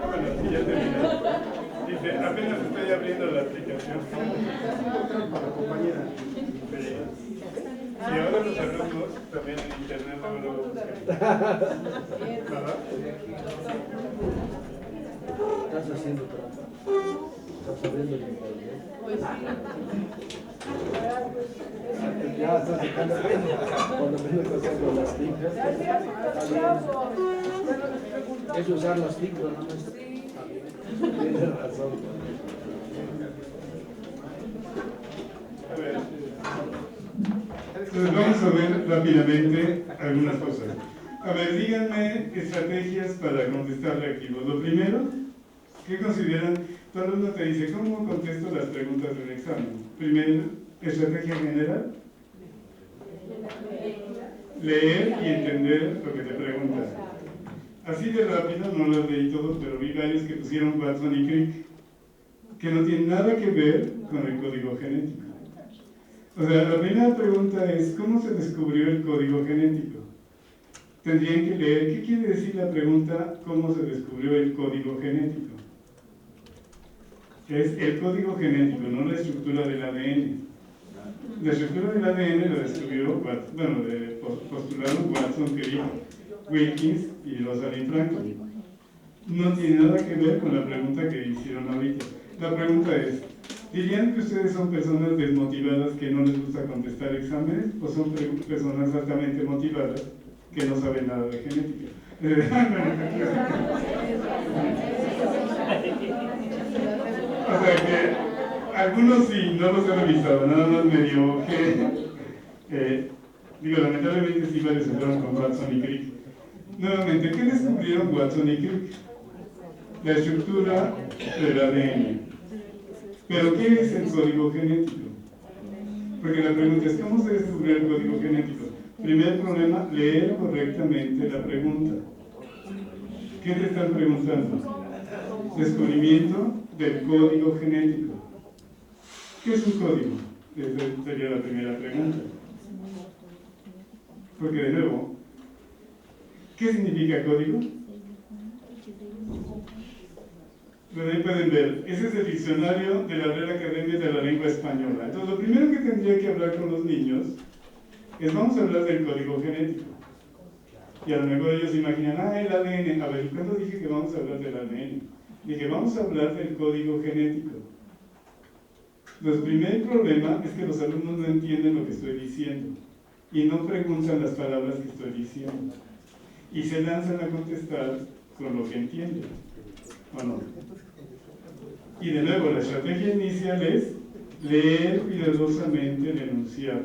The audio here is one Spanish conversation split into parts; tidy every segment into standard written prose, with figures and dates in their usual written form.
Bueno, sí, ya terminé. Dice, apenas estoy abriendo la aplicación. Para compañera. Y ahora los alumnos también en internet luego lo buscan. ¿Verdad? Estás haciendo trampa. Estás abriendo el internet. Ya estás sacando cuando menos haciendo las tintas. Es usar las tintas, ¿no? Tienes razón. A ver. Entonces vamos a ver rápidamente algunas cosas. A ver, díganme estrategias para contestar reactivos. Lo primero, ¿qué consideran? Tu alumno te dice, ¿cómo contesto las preguntas del examen? Primero, estrategia general. Leer y entender lo que te preguntan. Así de rápido, no lo leí todo, pero vi varios que pusieron Watson y Crick, que no tienen nada que ver con el código genético. O sea, la primera pregunta es, ¿cómo se descubrió el código genético? Tendrían que leer, ¿qué quiere decir la pregunta, ¿cómo se descubrió el código genético? Es el código genético, no la estructura del ADN. La estructura del ADN la descubrió, bueno, postularon Watson, Crick, Wilkins y Rosalind Franklin. No tiene nada que ver con la pregunta que hicieron ahorita. La pregunta es, ¿dirían que ustedes son personas desmotivadas que no les gusta contestar exámenes o son personas altamente motivadas que no saben nada de genética? O sea que algunos sí, no los he revisado, nada más me dio que, digo, lamentablemente sí varios se fueron con Watson y Crick. Nuevamente, ¿qué descubrieron Watson y Crick? La estructura del ADN. ¿Pero qué es el código genético? Porque la pregunta es, ¿cómo se descubrió el código genético? Primer problema, leer correctamente la pregunta. ¿Qué te están preguntando? Descubrimiento del código genético. ¿Qué es un código? Esa sería la primera pregunta. Porque de nuevo, ¿qué significa código? Pues ahí pueden ver, ese es el diccionario de la Real Academia de la Lengua Española. Entonces, lo primero que tendría que hablar con los niños es, vamos a hablar del código genético. Y a lo mejor ellos imaginan, el ADN. A ver, ¿cuándo dije que vamos a hablar del ADN? Dije, vamos a hablar del código genético. El primer problema es que los alumnos no entienden lo que estoy diciendo y no preguntan las palabras que estoy diciendo. Y se lanzan a contestar con lo que entienden. ¿O no? Y de nuevo, la estrategia inicial es leer cuidadosamente el enunciado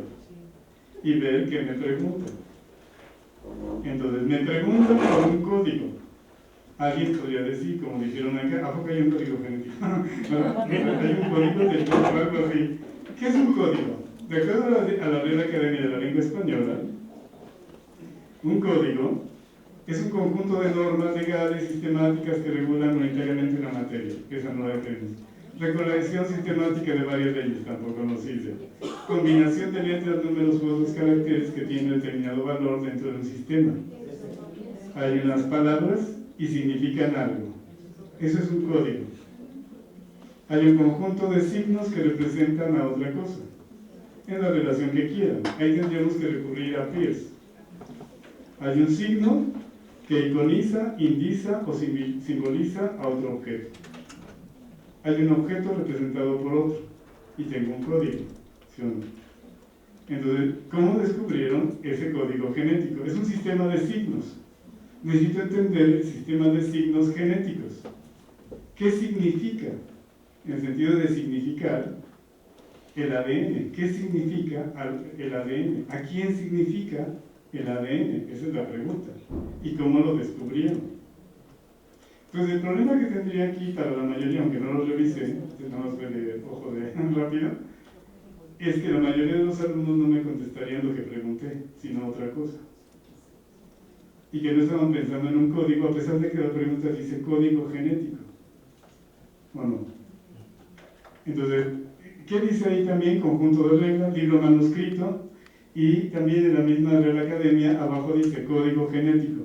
y ver qué me preguntan. Entonces, me preguntan por un código. Alguien podría decir, como dijeron acá, ¿a poco hay un código genético? Hay un código de algo así. ¿Qué es un código? De acuerdo a la Real Academia de la Lengua Española, un código es un conjunto de normas legales y sistemáticas que regulan unitariamente una materia, que esa no la tenemos. Recolección sistemática de varias leyes, tampoco nos sirve. Combinación de letras, números u otros caracteres que tienen determinado valor dentro de un sistema. Hay unas palabras y significan algo. Eso es un código. Hay un conjunto de signos que representan a otra cosa, en la relación que quieran. Ahí tendríamos que recurrir a Peirce. Hay un signo que iconiza, indica o simboliza a otro objeto. Hay un objeto representado por otro y tengo un código, ¿sí o no? Entonces, ¿cómo descubrieron ese código genético? Es un sistema de signos. Necesito entender el sistema de signos genéticos. ¿Qué significa? En el sentido de significar el ADN. ¿Qué significa el ADN? ¿A quién significa el ADN? Esa es la pregunta. ¿Y cómo lo descubrieron? Pues el problema que tendría aquí para la mayoría, aunque no lo revisé, nada más fue de ojo de rápido, es que la mayoría de los alumnos no me contestarían lo que pregunté, sino otra cosa. Y que no estaban pensando en un código, a pesar de que la pregunta dice código genético. ¿O no? Entonces, ¿qué dice ahí también? Conjunto de reglas, libro manuscrito, y también en la misma Real Academia, abajo dice código genético.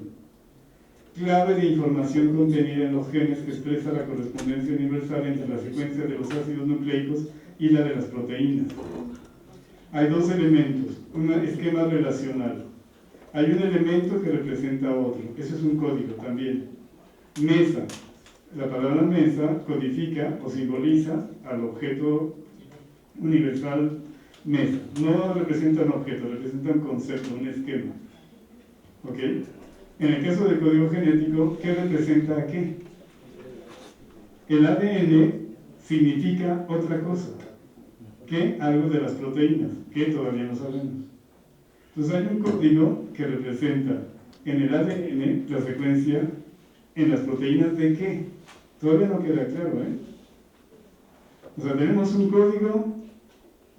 Clave de información contenida en los genes que expresa la correspondencia universal entre la secuencia de los ácidos nucleicos y la de las proteínas. Hay dos elementos, un esquema relacional. Hay un elemento que representa a otro, eso es un código también. Mesa. La palabra mesa codifica o simboliza al objeto universal mesa. No representa un objeto, representa un concepto, un esquema. ¿Ok? En el caso del código genético, ¿qué representa a qué? El ADN significa otra cosa que algo de las proteínas, que todavía no sabemos. Entonces hay un código que representa en el ADN la secuencia en las proteínas de qué. Todavía no queda claro, ¿eh? O sea, tenemos un código,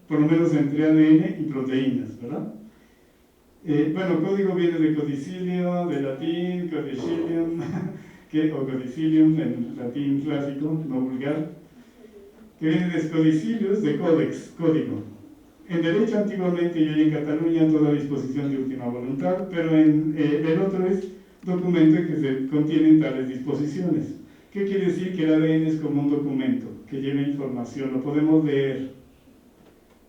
por lo menos entre ADN y proteínas, ¿verdad? Bueno, código viene de codicilio, de latín, codicilium, o codicilium en latín clásico, no vulgar, que viene de codicilius, de codex, código. En derecho antiguamente y hoy en Cataluña toda disposición de última voluntad, pero en el otro es documento en que se contienen tales disposiciones. ¿Qué quiere decir? Que el ADN es como un documento que lleva información, lo podemos leer,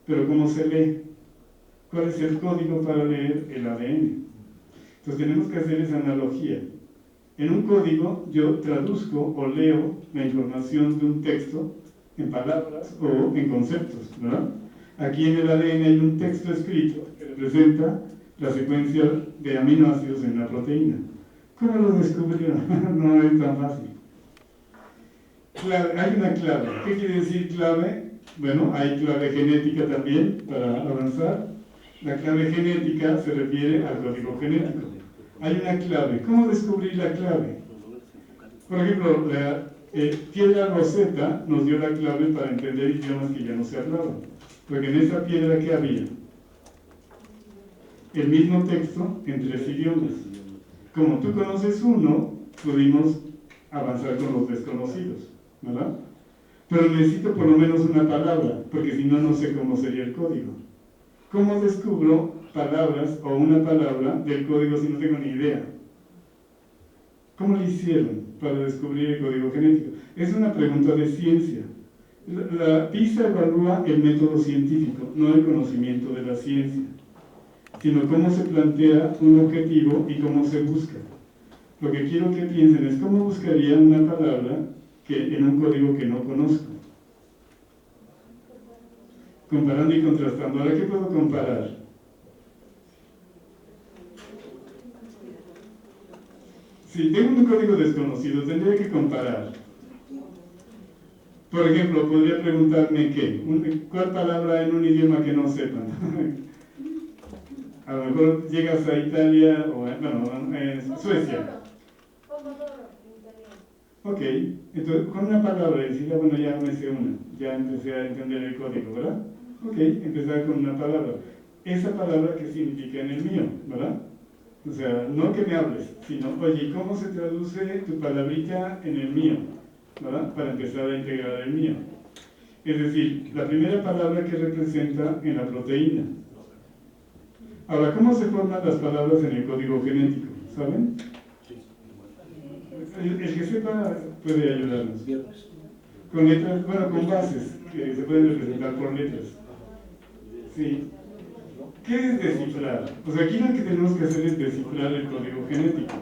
pero ¿cómo se lee? ¿Cuál es el código para leer el ADN? Entonces tenemos que hacer esa analogía. En un código yo traduzco o leo la información de un texto en palabras o en conceptos, ¿verdad? Aquí en el ADN hay un texto escrito que representa la secuencia de aminoácidos en la proteína. ¿Cómo lo descubrieron? No es tan fácil. Hay una clave. ¿Qué quiere decir clave? Bueno, hay clave genética también para avanzar. La clave genética se refiere al código genético. Hay una clave. ¿Cómo descubrir la clave? Por ejemplo, la piedra Rosetta nos dio la clave para entender idiomas que ya no se hablaban. Porque en esa piedra, ¿qué había? El mismo texto en 3 idiomas. Como tú conoces uno, pudimos avanzar con los desconocidos, ¿verdad? Pero necesito por lo menos una palabra, porque si no, no sé cómo sería el código. ¿Cómo descubro palabras o una palabra del código si no tengo ni idea? ¿Cómo lo hicieron para descubrir el código genético? Es una pregunta de ciencia. La PISA evalúa el método científico, no el conocimiento de la ciencia, sino cómo se plantea un objetivo y cómo se busca. Lo que quiero que piensen es cómo buscaría una palabra en un código que no conozco. Comparando y contrastando. ¿Ahora qué puedo comparar? Si tengo un código desconocido, tendría que comparar. Por ejemplo, podría preguntarme ¿cuál palabra en un idioma que no sepan? A lo mejor llegas a Italia o Suecia. Ok, entonces con una palabra decir, bueno, ya me sé una, ya empecé a entender el código, ¿verdad? Ok, empezar con una palabra. Esa palabra, ¿qué significa en el mío, verdad? O sea, no que me hables, sino, oye, ¿cómo se traduce tu palabrita en el mío? ¿Verdad? Para empezar a integrar el mío. Es decir, la primera palabra que representa en la proteína. Ahora, ¿cómo se forman las palabras en el código genético? ¿Saben? El que sepa puede ayudarnos. Con letras, bueno, con bases, que se pueden representar por letras. Sí. ¿Qué es descifrar? Pues aquí lo que tenemos que hacer es descifrar el código genético.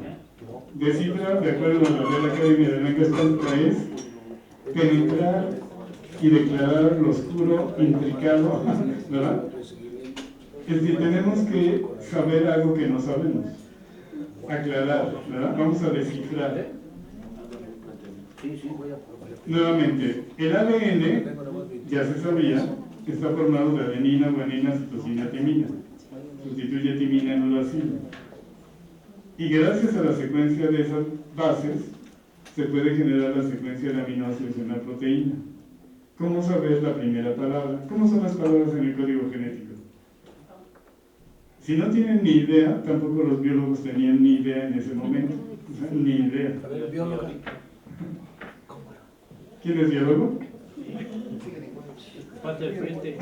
Descifrar, de acuerdo a la Real Academia de Lengua Española, es penetrar y declarar lo oscuro, intricado, ¿verdad? Es decir, tenemos que saber algo que no sabemos. Aclarar, ¿verdad? Vamos a descifrar. Nuevamente, el ADN, ya se sabía, está formado de adenina, guanina, citosina, timina. sustituye timina en uracilo. Y gracias a la secuencia de esas bases, se puede generar la secuencia de aminoácidos en la proteína. ¿Cómo saber la primera palabra? ¿Cómo son las palabras en el código genético? Si no tienen ni idea, tampoco los biólogos tenían ni idea en ese momento. O sea, ni idea. ¿Quién es biólogo? Parte del frente.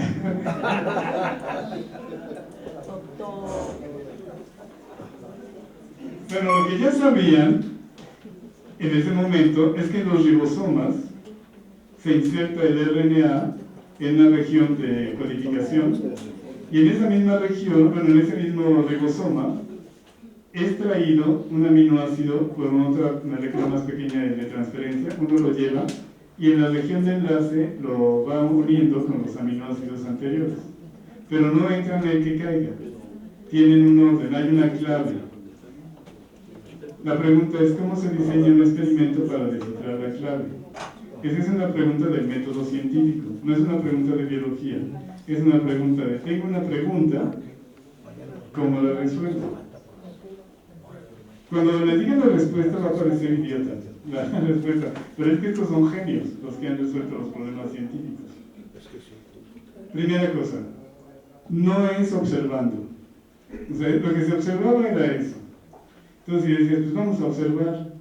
Bueno, lo que ya sabían en ese momento es que en los ribosomas se inserta el RNA en una región de codificación y en esa misma región, bueno, en ese mismo ribosoma, es traído un aminoácido por otra molécula más pequeña de transferencia, uno lo lleva y en la región de enlace lo va uniendo con los aminoácidos anteriores. Pero no entra en el que caiga, tienen un orden, hay una clave. La pregunta es, ¿cómo se diseña un experimento para descifrar la clave? Esa es una pregunta del método científico, no es una pregunta de biología, es una pregunta de, tengo una pregunta, ¿cómo la resuelvo? Cuando le digan la respuesta va a parecer idiota, la respuesta, pero es que estos son genios los que han resuelto los problemas científicos. Primera cosa, no es observando, o sea, lo que se observaba era eso. Entonces si decías, pues vamos a observar,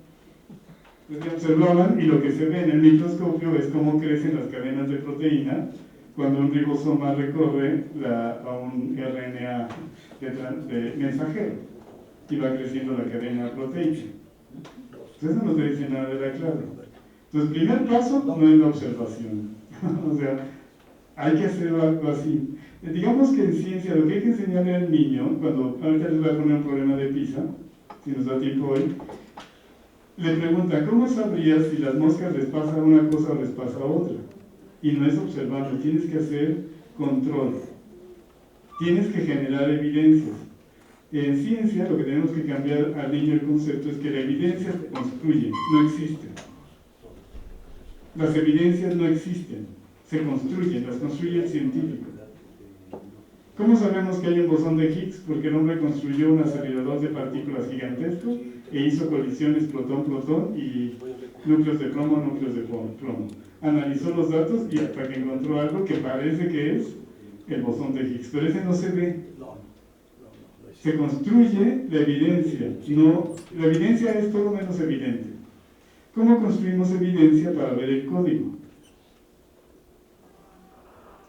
pues ya observaban y lo que se ve en el microscopio es cómo crecen las cadenas de proteína cuando un ribosoma recorre a un RNA de mensajero y va creciendo la cadena proteica. Entonces eso no te dice nada de la clave. Entonces, primer paso no es la observación. O sea, hay que hacer algo así. Digamos que en ciencia lo que hay que enseñarle al niño, cuando ahorita les voy a poner un problema de PISA, si nos da tiempo hoy, le pregunta, ¿cómo sabrías si las moscas les pasa una cosa o les pasa otra? Y no es observando, tienes que hacer control. Tienes que generar evidencias. En ciencia lo que tenemos que cambiar al niño el concepto es que la evidencia se construye, no existe. Las evidencias no existen, se construyen, las construye el científico. ¿Cómo sabemos que hay un bosón de Higgs? Porque el hombre construyó un acelerador de partículas gigantesco e hizo colisiones protón-protón y núcleos de plomo. Analizó los datos y hasta que encontró algo que parece que es el bosón de Higgs, pero ese no se ve. Se construye la evidencia, la evidencia es todo menos evidente. ¿Cómo construimos evidencia para ver el código?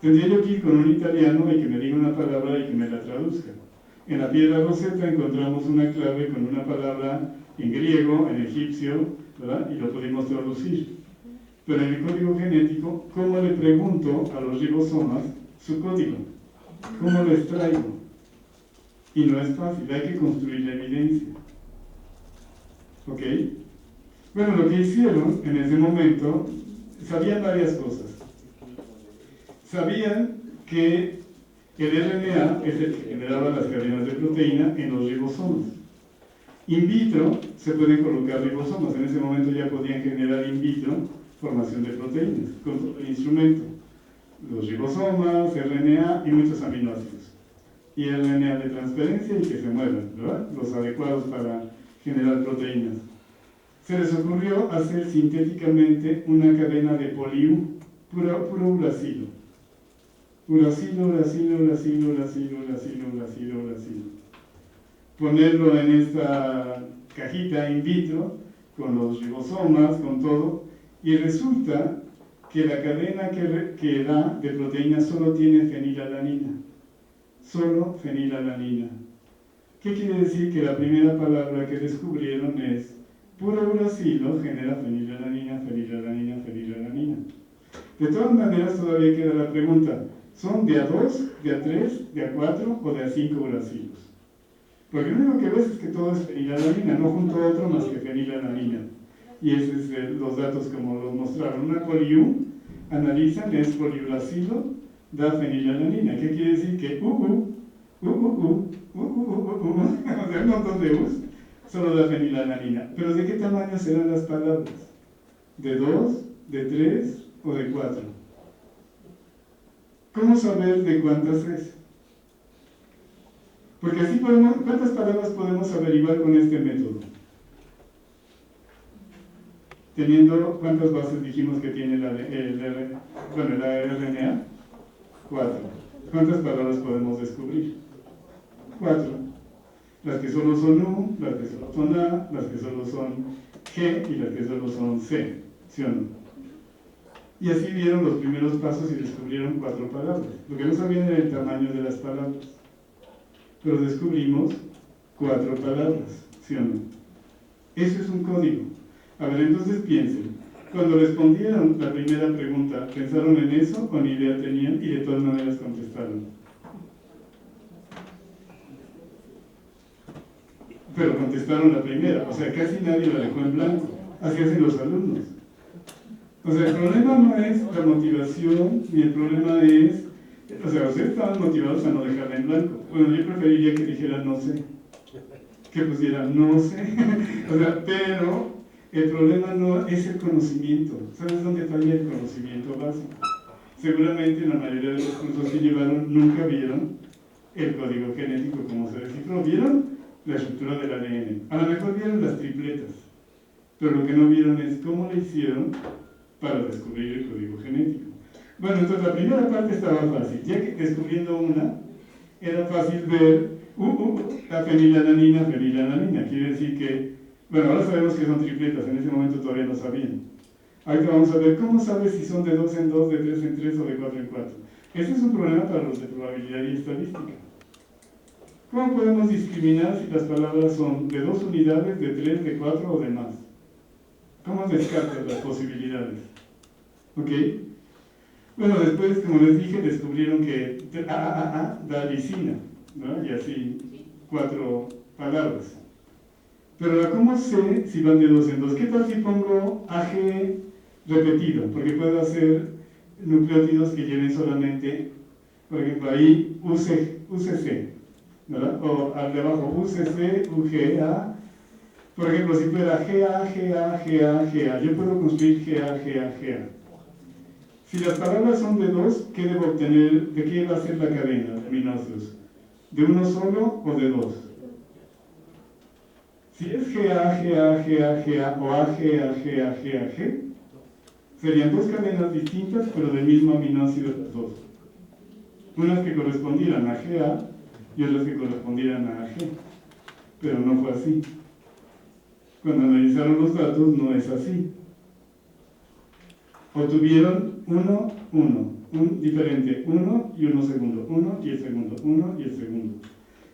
Tendría yo que ir con un italiano y que me diga una palabra y que me la traduzca. En la piedra Rosetta encontramos una clave con una palabra en griego, en egipcio, ¿verdad? Y lo pudimos traducir. Pero en el código genético, ¿cómo le pregunto a los ribosomas su código? ¿Cómo lo extraigo? Y no es fácil, hay que construir la evidencia. ¿Ok? Bueno, lo que hicieron en ese momento, sabían varias cosas. Sabían que el RNA es el que generaba las cadenas de proteína en los ribosomas. In vitro se pueden colocar ribosomas, en ese momento ya podían generar in vitro formación de proteínas con todo el instrumento. Los ribosomas, RNA y muchos aminoácidos. Y RNA de transferencia y que se muevan, ¿verdad? Los adecuados para generar proteínas. Se les ocurrió hacer sintéticamente una cadena de puro uracilo. Uracilo. Ponerlo en esta cajita in vitro, con los ribosomas, con todo, y resulta que la cadena que da de proteína solo tiene fenilalanina. Solo fenilalanina. ¿Qué quiere decir? Que la primera palabra que descubrieron es puro uracilo genera fenilalanina. De todas maneras, todavía queda la pregunta, ¿son de A2, de A3, de A4 o de A5 uracilos? Porque lo único que ves es que todo es fenilalanina, no junto a otro más que fenilalanina. Y esos es los datos como los mostraron. Una poliU, analizan, es poliuracilo, da fenilalanina. ¿Qué quiere decir? Que o sea, un montón de U's, solo da fenilalanina. Pero ¿de qué tamaño serán las palabras? ¿De 2, de 3 o de 4? ¿Cómo saber de cuántas es? Porque así podemos, ¿cuántas palabras podemos averiguar con este método? Teniendo, ¿cuántas bases dijimos que tiene la RNA? 4. ¿Cuántas palabras podemos descubrir? 4. Las que solo son U, las que solo son A, las que solo son G y las que solo son C, ¿sí o no? Y así vieron los primeros pasos y descubrieron 4 palabras. Lo que no sabían era el tamaño de las palabras. Pero descubrimos 4 palabras, ¿sí o no? Eso es un código. A ver, entonces piensen. Cuando respondieron la primera pregunta, ¿pensaron en eso o ni idea tenían y de todas maneras contestaron? Pero contestaron la primera, o sea, casi nadie la dejó en blanco. Así hacen los alumnos. O sea, el problema no es la motivación, ni el problema es... O sea, ustedes estaban motivados a no dejarla en blanco. Bueno, yo preferiría que dijeran no sé. Que pusieran no sé. O sea, pero el problema no es el conocimiento. ¿Sabes dónde falla el conocimiento básico? Seguramente la mayoría de los cursos que llevaron nunca vieron el código genético como se descifró. ¿Vieron la estructura del ADN? A lo mejor vieron las tripletas. Pero lo que no vieron es cómo le hicieron para descubrir el código genético. Bueno, entonces la primera parte estaba fácil. Ya que descubriendo una, era fácil ver la fenilalanina. Quiere decir que, bueno, ahora sabemos que son tripletas, en ese momento todavía no sabían. Ahorita vamos a ver cómo sabes si son de 2 en 2, de 3 en 3 o de 4 en 4. Ese es un problema para los de probabilidad y estadística. ¿Cómo podemos discriminar si las palabras son de 2 unidades, de 3, de 4 o de más? ¿Cómo descartas las posibilidades? ¿Ok? Bueno, después, como les dije, descubrieron que AAA da lisina, ¿no? Y así, 4 palabras. Pero ¿cómo sé si van de 2 en 2? ¿Qué tal si pongo AG repetido? Porque puedo hacer nucleótidos que lleven solamente, por ejemplo, ahí UCC, ¿verdad? O al de abajo UCC, UGA. Por ejemplo, si fuera GA, yo puedo construir GA. Si las palabras son de 2, ¿qué debo obtener? ¿De qué va a ser la cadena de aminoácidos? ¿De uno solo o de 2? Si es GA o AG, serían 2 cadenas distintas, pero del mismo aminoácido las 2. Unas que correspondieran a GA y otras que correspondieran a AG. Pero no fue así. Cuando analizaron los datos, no es así. Obtuvieron un diferente, 1 y 1 segundo, 1 y el segundo, 1 y el segundo.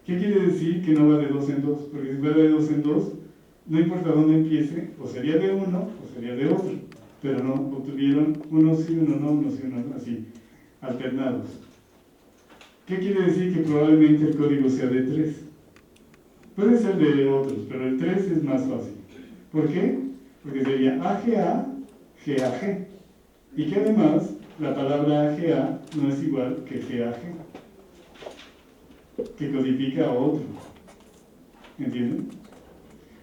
¿Qué quiere decir que no va de 2 en 2? Porque si fuera de 2 en 2, no importa dónde empiece, o sería de uno o sería de otro. Pero no, obtuvieron uno sí, uno no, uno sí, uno no, así, alternados. ¿Qué quiere decir? Que probablemente el código sea de 3. Puede ser de otros, pero el 3 es más fácil. ¿Por qué? Porque sería AGA, GAG. Y que además, la palabra AGA no es igual que GAG, que codifica a otro. ¿Entienden?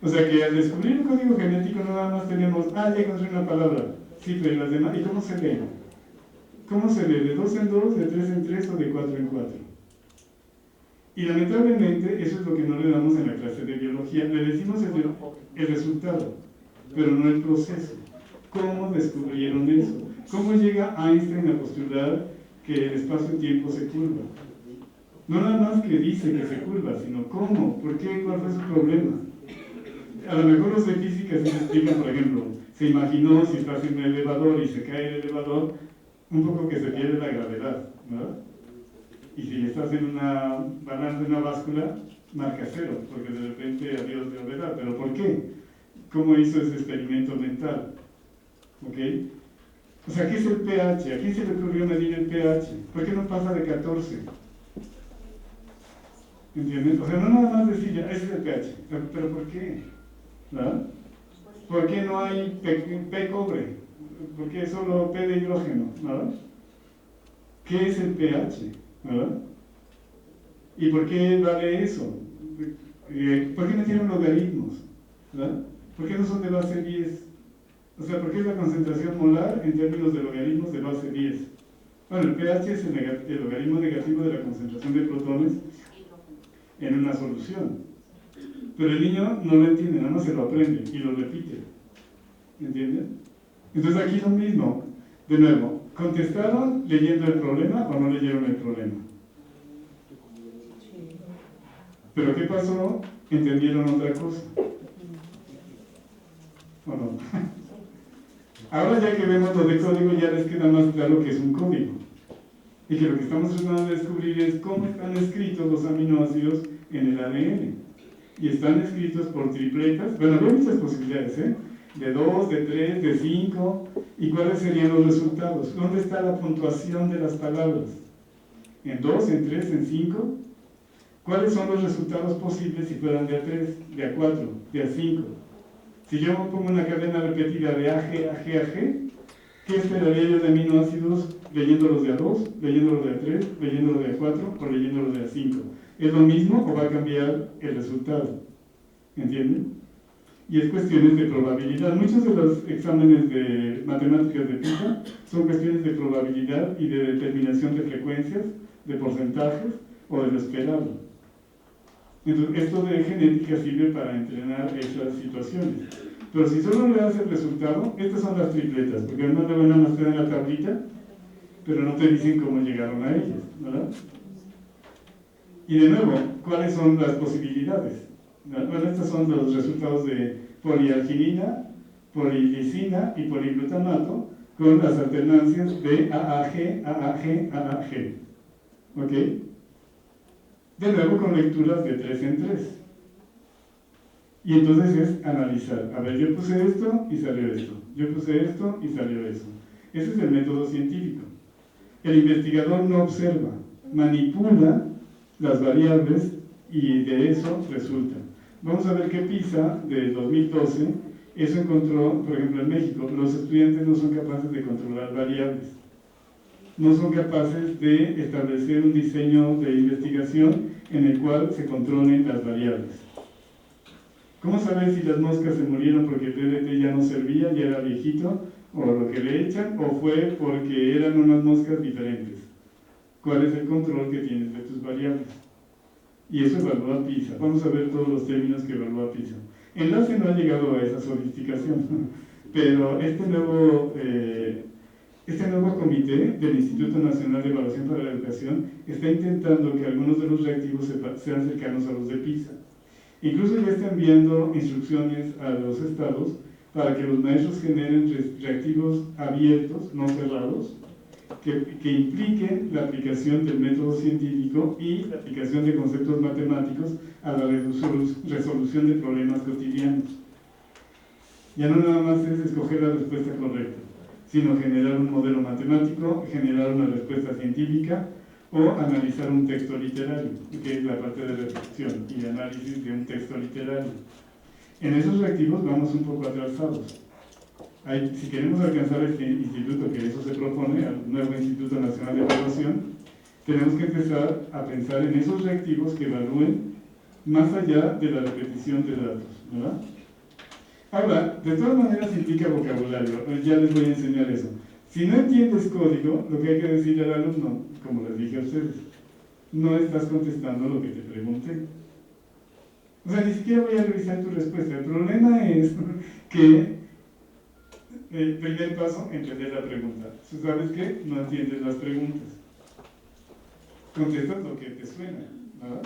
O sea que al descubrir un código genético no nada más tenemos, ya encontré una palabra, cifra y las demás. ¿Y cómo se lee? ¿Cómo se lee? ¿De 2 en 2, de 3 en 3 o de 4 en 4? Y lamentablemente eso es lo que no le damos en la clase de biología. Le decimos el resultado, pero no el proceso. ¿Cómo descubrieron eso? ¿Cómo llega Einstein a postular que el espacio-tiempo se curva? No nada más que dice que se curva, sino cómo, por qué, cuál fue su problema. A lo mejor los de física se explican, por ejemplo, se imaginó si estás en un elevador y se cae el elevador, un poco que se pierde la gravedad, ¿verdad? Y si estás en una balanza, en una báscula, marca 0, porque de repente adiós gravedad. ¿Pero por qué? ¿Cómo hizo ese experimento mental? ¿Ok? O sea, ¿qué es el pH? ¿A quién se le ocurrió medir el pH? ¿Por qué no pasa de 14? ¿Entiendes? O sea, no nada más decir, ya, ese es el pH. ¿Pero por qué? ¿Verdad? ¿Por qué no hay P cobre? ¿Por qué solo P de hidrógeno? ¿Verdad? ¿Qué es el pH? ¿Verdad? ¿Y por qué vale eso? ¿Por qué no tienen logaritmos? ¿Verdad? ¿Por qué no son de base 10? O sea, ¿por qué es la concentración molar en términos de logaritmos de base 10? Bueno, el pH es el logaritmo negativo de la concentración de protones en una solución. Pero el niño no lo entiende, nada más se lo aprende y lo repite. ¿Entienden? Entonces aquí lo mismo. De nuevo, ¿contestaron leyendo el problema o no leyeron el problema? ¿Pero qué pasó? ¿Entendieron otra cosa? ¿O no? Ahora ya que vemos lo de código, ya les queda más claro que es un código. Y que lo que estamos tratando de descubrir es cómo están escritos los aminoácidos en el ADN. Y están escritos por tripletas. Bueno, hay muchas posibilidades, ¿eh? De 2, de 3, de 5. ¿Y cuáles serían los resultados? ¿Dónde está la puntuación de las palabras? ¿En 2, en 3, en 5? ¿Cuáles son los resultados posibles si fueran de A3, de A4, de A5? Si yo pongo una cadena repetida de AG, AG, AG, ¿qué esperaría yo de aminoácidos leyéndolos de A2, leyéndolos de A3, leyéndolos de A4 o leyéndolos de A5? ¿Es lo mismo o va a cambiar el resultado? ¿Entienden? Y es cuestiones de probabilidad. Muchos de los exámenes de matemáticas de PISA son cuestiones de probabilidad y de determinación de frecuencias, de porcentajes o de lo esperado. Entonces, esto de genética sirve para entrenar esas situaciones. Pero si solo le das el resultado, estas son las tripletas, porque además luego nada más te dan la tablita, pero no te dicen cómo llegaron a ellas, ¿verdad? Y de nuevo, ¿cuáles son las posibilidades? Bueno, estos son los resultados de poliarginina, polilisina y poliglutamato con las alternancias de AAG, AAG, AAG. ¿Ok? De nuevo con lecturas de 3 en 3. Y entonces es analizar. A ver, yo puse esto y salió esto. Yo puse esto y salió eso. Ese es el método científico. El investigador no observa, manipula las variables y de eso resulta. Vamos a ver que PISA del 2012, eso encontró, por ejemplo en México, los estudiantes no son capaces de controlar variables. No son capaces de establecer un diseño de investigación en el cual se controlen las variables. ¿Cómo saber si las moscas se murieron porque el DDT ya no servía, ya era viejito, o lo que le echan, o fue porque eran unas moscas diferentes? ¿Cuál es el control que tienes de tus variables? Y eso evalúa PISA. Vamos a ver todos los términos que evalúa PISA. Enlace no ha llegado a esa sofisticación, pero este nuevo comité del Instituto Nacional de Evaluación para la Educación está intentando que algunos de los reactivos sean cercanos a los de PISA. Incluso ya está enviando instrucciones a los estados para que los maestros generen reactivos abiertos, no cerrados, que impliquen la aplicación del método científico y la aplicación de conceptos matemáticos a la resolución de problemas cotidianos. Ya no nada más es escoger la respuesta correcta, sino generar un modelo matemático, generar una respuesta científica o analizar un texto literario, que es la parte de reflexión y de análisis de un texto literario. En esos reactivos vamos un poco atrasados. Si queremos alcanzar este instituto, que eso se propone, al nuevo Instituto Nacional de Evaluación, tenemos que empezar a pensar en esos reactivos que evalúen más allá de la repetición de datos, ¿verdad? Ahora, de todas maneras implica vocabulario, ya les voy a enseñar eso. Si no entiendes código, lo que hay que decirle al alumno, como les dije a ustedes, no estás contestando lo que te pregunté. O sea, ni siquiera voy a revisar tu respuesta. El problema es que el primer paso, entender la pregunta. ¿Sabes qué? No entiendes las preguntas. Contestas lo que te suena, ¿verdad?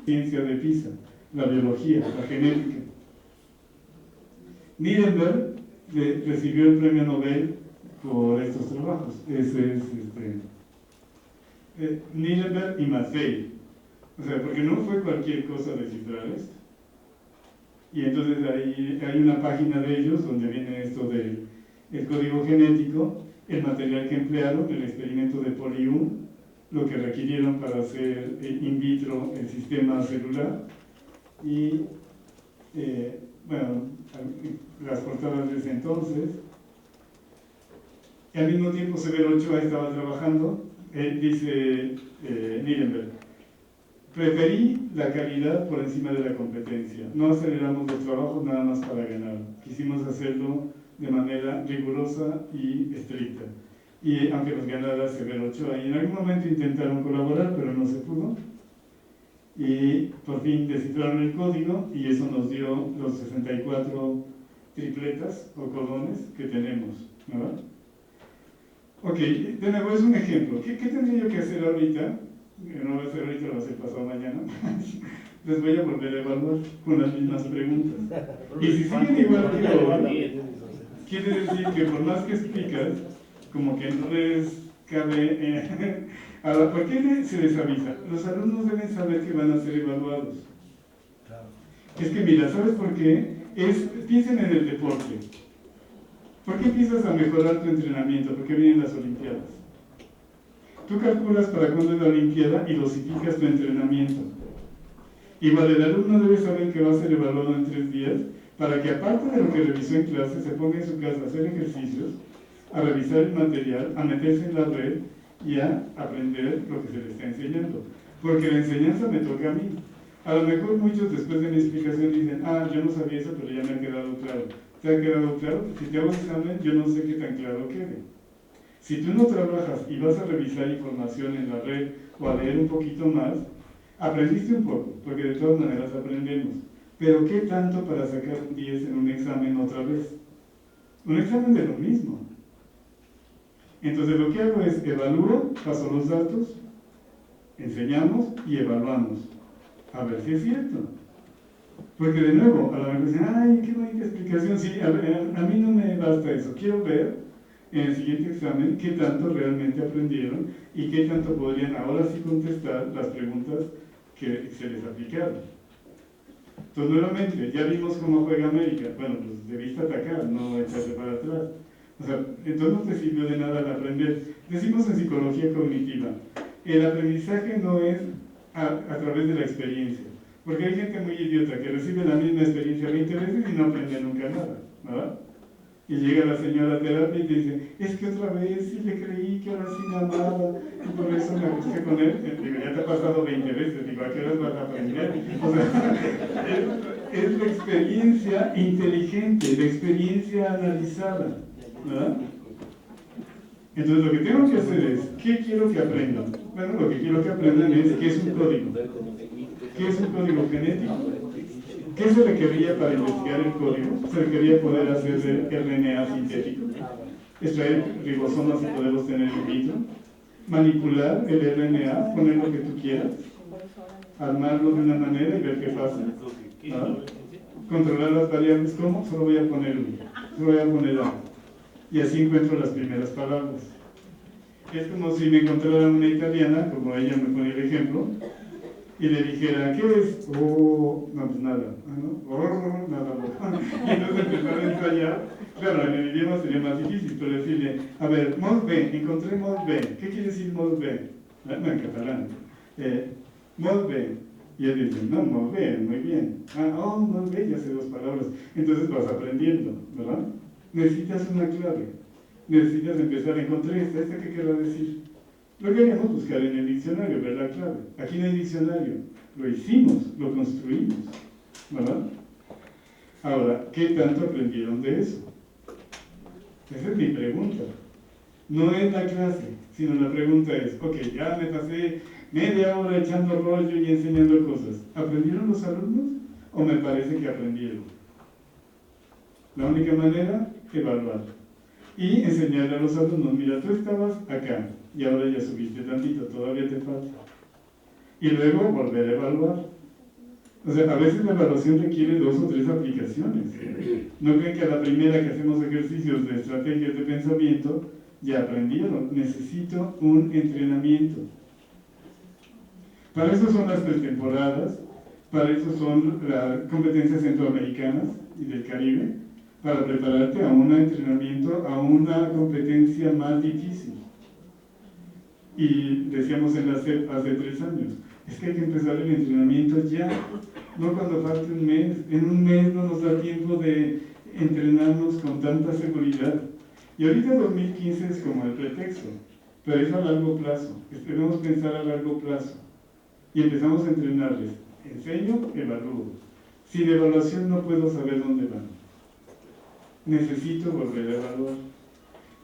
Ciencia de PISA, la biología, la genética. Nirenberg recibió el premio Nobel por estos trabajos. Ese es Nirenberg y Mattei. O sea, porque no fue cualquier cosa descifrar esto. Y entonces ahí hay una página de ellos donde viene esto del código genético, el material que emplearon, el experimento de PolyU, lo que requirieron para hacer in vitro el sistema celular y bueno, las portadas de ese entonces. Y al mismo tiempo Severo Ochoa estaba trabajando, dice Nirenberg, preferí la calidad por encima de la competencia. No aceleramos los trabajos nada más para ganar. Quisimos hacerlo de manera rigurosa y estricta. Y aunque nos ganara Severo Ochoa, y en algún momento intentaron colaborar, pero no se pudo. y por fin descifraron el código y eso nos dio los 64 tripletas o colones que tenemos, ¿verdad? Ok, de nuevo es un ejemplo. ¿Qué tendría yo que hacer ahorita? No va a ser ahorita, va a ser pasado mañana. Les voy a volver a evaluar con las mismas preguntas. Y si siguen igual que hoy, quiere decir que por más que explicas, como que no les cabe... Ahora, ¿por qué se les avisa? Los alumnos deben saber que van a ser evaluados. Es que mira, ¿sabes por qué? Piensen en el deporte. ¿Por qué empiezas a mejorar tu entrenamiento? Porque vienen las Olimpiadas. Tú calculas para cuándo es la Olimpiada y dosificas tu entrenamiento. Igual el alumno debe saber que va a ser evaluado en 3 días para que aparte de lo que revisó en clase, se ponga en su casa a hacer ejercicios, a revisar el material, a meterse en la red y a aprender lo que se le está enseñando. Porque la enseñanza me toca a mí. A lo mejor muchos después de mi explicación dicen, yo no sabía eso, pero ya me ha quedado claro. ¿Te ha quedado claro? Si te hago examen, yo no sé qué tan claro quede. Si tú no trabajas y vas a revisar información en la red o a leer un poquito más, aprendiste un poco, porque de todas maneras aprendemos. Pero ¿qué tanto para sacar un 10 en un examen otra vez? Un examen de lo mismo. Entonces lo que hago es evalúo, paso los datos, enseñamos y evaluamos. A ver si es cierto. Porque de nuevo, a lo mejor dicen, ¡ay, qué bonita explicación! Sí, a mí no me basta eso. Quiero ver en el siguiente examen qué tanto realmente aprendieron y qué tanto podrían ahora sí contestar las preguntas que se les aplicaron. Entonces, nuevamente, ya vimos cómo juega América. Bueno, pues debiste atacar, no echarse para atrás. O sea, entonces no te sirvió de nada el aprender. Decimos en psicología cognitiva, el aprendizaje no es a través de la experiencia. Porque hay gente muy idiota que recibe la misma experiencia 20 veces y no aprende nunca nada, ¿verdad? Y llega la señora a terapia y te dice, es que otra vez sí le creí que ahora sí me amaba y por eso me acosté con él. Digo, ya te ha pasado 20 veces, digo, ¿a qué horas vas a aprender? O sea, es la experiencia inteligente, la experiencia analizada, ¿verdad? Entonces lo que tengo que hacer es, ¿qué quiero que aprendan? Bueno, lo que quiero que aprendan es qué es un código. ¿Qué es un código genético? ¿Qué se requería para investigar el código? Se requería poder hacer RNA sintético, extraer ribosomas y poderlos tener in vitro, manipular el RNA, poner lo que tú quieras, armarlo de una manera y ver qué pasa. ¿Ah? Controlar las variables, ¿cómo? Solo voy a poner uno, solo voy a poner A. Y así encuentro las primeras palabras. Es como si me encontrara una italiana, como ella me pone el ejemplo, y le dijera, ¿qué es? Oh, no, pues nada. ¿No? Oh, nada. Y entonces empezar a ensayar. Claro, en el idioma sería más difícil, pero decirle, a ver, mod B, encontré mod B. ¿Qué quiere decir mod B? No, en catalán. Mod B. Y él dice, no, mod B, muy bien. Mod B, ya sé 2 palabras. Entonces vas aprendiendo, ¿verdad? Necesitas una clave. Necesitas empezar a encontrar esta que querrá decir. Lo que haríamos buscar en el diccionario, ver la clave. Aquí no hay diccionario. Lo hicimos, lo construimos, ¿verdad? Ahora, ¿qué tanto aprendieron de eso? Esa es mi pregunta. No es la clase, sino la pregunta es, ok, ya me pasé media hora echando rollo y enseñando cosas. ¿Aprendieron los alumnos o me parece que aprendieron? La única manera, evaluar. Y enseñarle a los alumnos, mira, tú estabas acá y ahora ya subiste tantito, todavía te falta. Y luego volver a evaluar. O sea, a veces la evaluación requiere 2 o 3 aplicaciones. No creen que a la primera que hacemos ejercicios de estrategias de pensamiento, ya aprendieron. Necesito un entrenamiento. Para eso son las pretemporadas, para eso son las competencias centroamericanas y del Caribe, para prepararte a un entrenamiento, a una competencia más difícil. Y decíamos en la CEP hace 3 años, es que hay que empezar el entrenamiento ya, no cuando falte un mes. En un mes no nos da tiempo de entrenarnos con tanta seguridad. Y ahorita 2015 es como el pretexto, pero es a largo plazo. Debemos pensar a largo plazo. Y empezamos a entrenarles. Enseño, evalúo. Sin evaluación no puedo saber dónde van. Necesito volver a evaluar.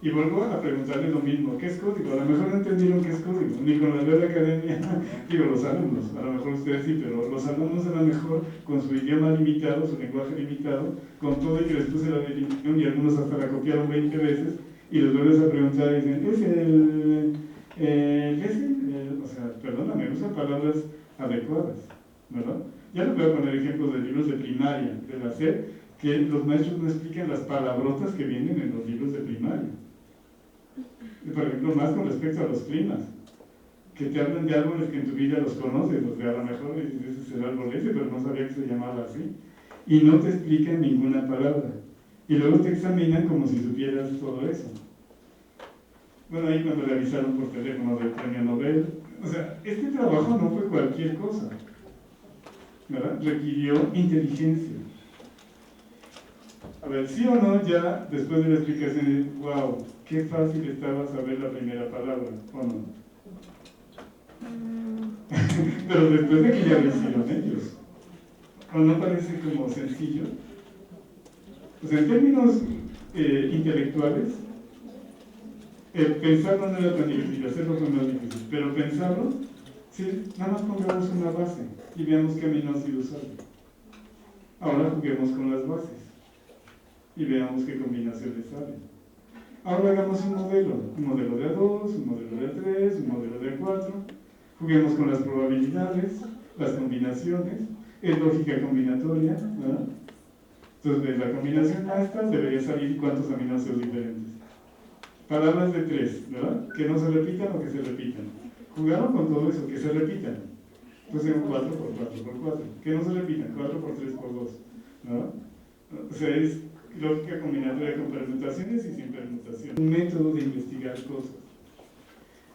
Y vuelvo a preguntarle lo mismo, ¿qué es código? A lo mejor no entendieron qué es código, ni con la Real Academia, digo los alumnos, a lo mejor ustedes sí, pero los alumnos a lo mejor con su idioma limitado, su lenguaje limitado, con todo y que les puse la definición y algunos hasta la copiaron 20 veces, y les vuelves a preguntar y dicen, o sea, perdóname, usa palabras adecuadas, ¿verdad? Ya les voy a poner ejemplos de libros de primaria, de la SEP, que los maestros no explican las palabrotas que vienen en los libros de primaria. Por ejemplo, más con respecto a los climas, que te hablan de árboles que en tu vida los conoces, o sea, a lo mejor dices, ese es el árbol ese, pero no sabía que se llamaba así, y no te explican ninguna palabra, y luego te examinan como si supieras todo eso. Bueno, ahí cuando le avisaron por teléfono del premio Nobel, o sea, este trabajo no fue cualquier cosa, ¿verdad? Requirió inteligencia. A ver, sí o no, ya después de la explicación, wow, qué fácil estaba saber la primera palabra, ¿o no? Pero después de que ya lo hicieron ellos, ¿o no parece como sencillo? O sea, en términos intelectuales, pensarlo no era tan difícil, hacerlo fue más difícil, pero pensarlo, sí, nada más pongamos una base y veamos qué amino ácido sale. Ahora juguemos con las bases y veamos qué combinaciones salen. Ahora hagamos un modelo de A2, un modelo de A3, un modelo de A4, juguemos con las probabilidades, las combinaciones, es lógica combinatoria, ¿verdad? Entonces, de la combinación a esta debería salir cuántos aminoácidos diferentes. Palabras de 3, ¿verdad? Que no se repitan o que se repitan. Jugaron con todo eso, que se repitan. Entonces, 4 por 4 por 4. Que no se repitan, 4 por 3 por 2, ¿verdad? O sea, es lógica combinatoria con permutaciones y sin permutación. Un método de investigar cosas.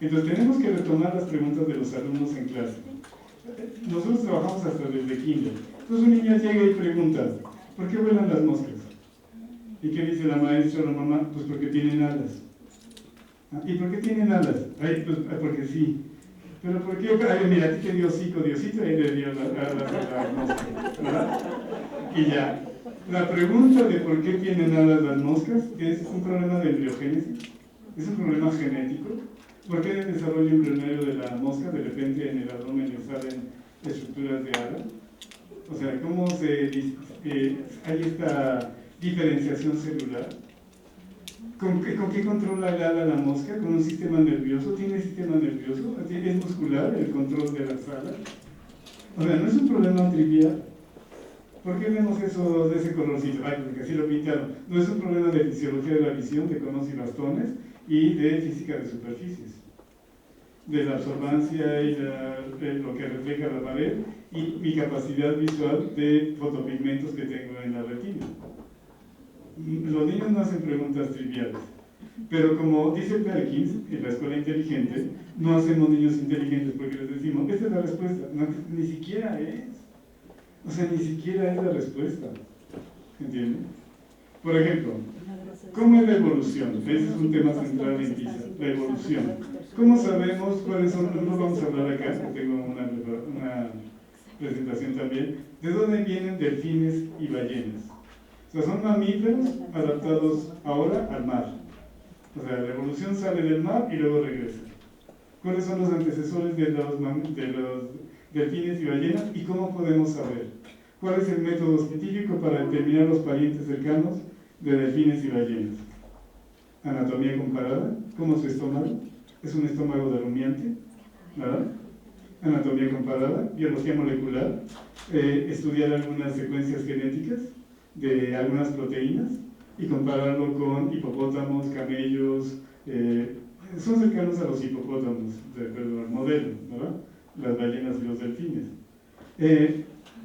Entonces tenemos que retomar las preguntas de los alumnos en clase. Nosotros trabajamos hasta desde kinder. Entonces un niño llega y pregunta, ¿por qué vuelan las moscas? ¿Y qué dice la maestra o la mamá? Pues porque tienen alas. ¿Y por qué tienen alas? Ay, pues porque sí. ¿Pero por qué? Ay, mira, a ti te dio hocico, Diosito, y le dio alas a la mosca, ¿verdad? Y ya. La pregunta de por qué tienen alas las moscas es un problema de embriogénesis, es un problema genético. ¿Por qué en el desarrollo embrionario de la mosca de repente en el abdomen le salen estructuras de ala? O sea, ¿cómo hay esta diferenciación celular? ¿Con qué controla el ala la mosca? ¿Con un sistema nervioso? ¿Tiene sistema nervioso? ¿Es muscular el control de las alas? O sea, no es un problema trivial. ¿Por qué vemos eso de ese colorcito? Ay, porque así lo pintaron. No es un problema de fisiología de la visión, de conos y bastones, y de física de superficies, de la absorbancia y lo que refleja la pared, y mi capacidad visual de fotopigmentos que tengo en la retina. Los niños no hacen preguntas triviales, pero como dice Perkins, en la escuela inteligente, no hacemos niños inteligentes porque les decimos, esta es la respuesta, no, ni siquiera es. O sea, ni siquiera es la respuesta. ¿Entienden? Por ejemplo, ¿cómo es la evolución? Ese es un tema central en PISA, la evolución. ¿Cómo sabemos cuáles son? No vamos a hablar acá, porque tengo una presentación también. ¿De dónde vienen delfines y ballenas? O sea, son mamíferos adaptados ahora al mar. O sea, la evolución sale del mar y luego regresa. ¿Cuáles son los antecesores de los delfines y ballenas y cómo podemos saber? ¿Cuál es el método científico para determinar los parientes cercanos de delfines y ballenas? Anatomía comparada, como su estómago, es un estómago de rumiante, ¿verdad? Anatomía comparada, biología molecular, estudiar algunas secuencias genéticas de algunas proteínas y compararlo con hipopótamos, camellos, son cercanos a los hipopótamos, de acuerdo al modelo, ¿verdad? Las ballenas y los delfines.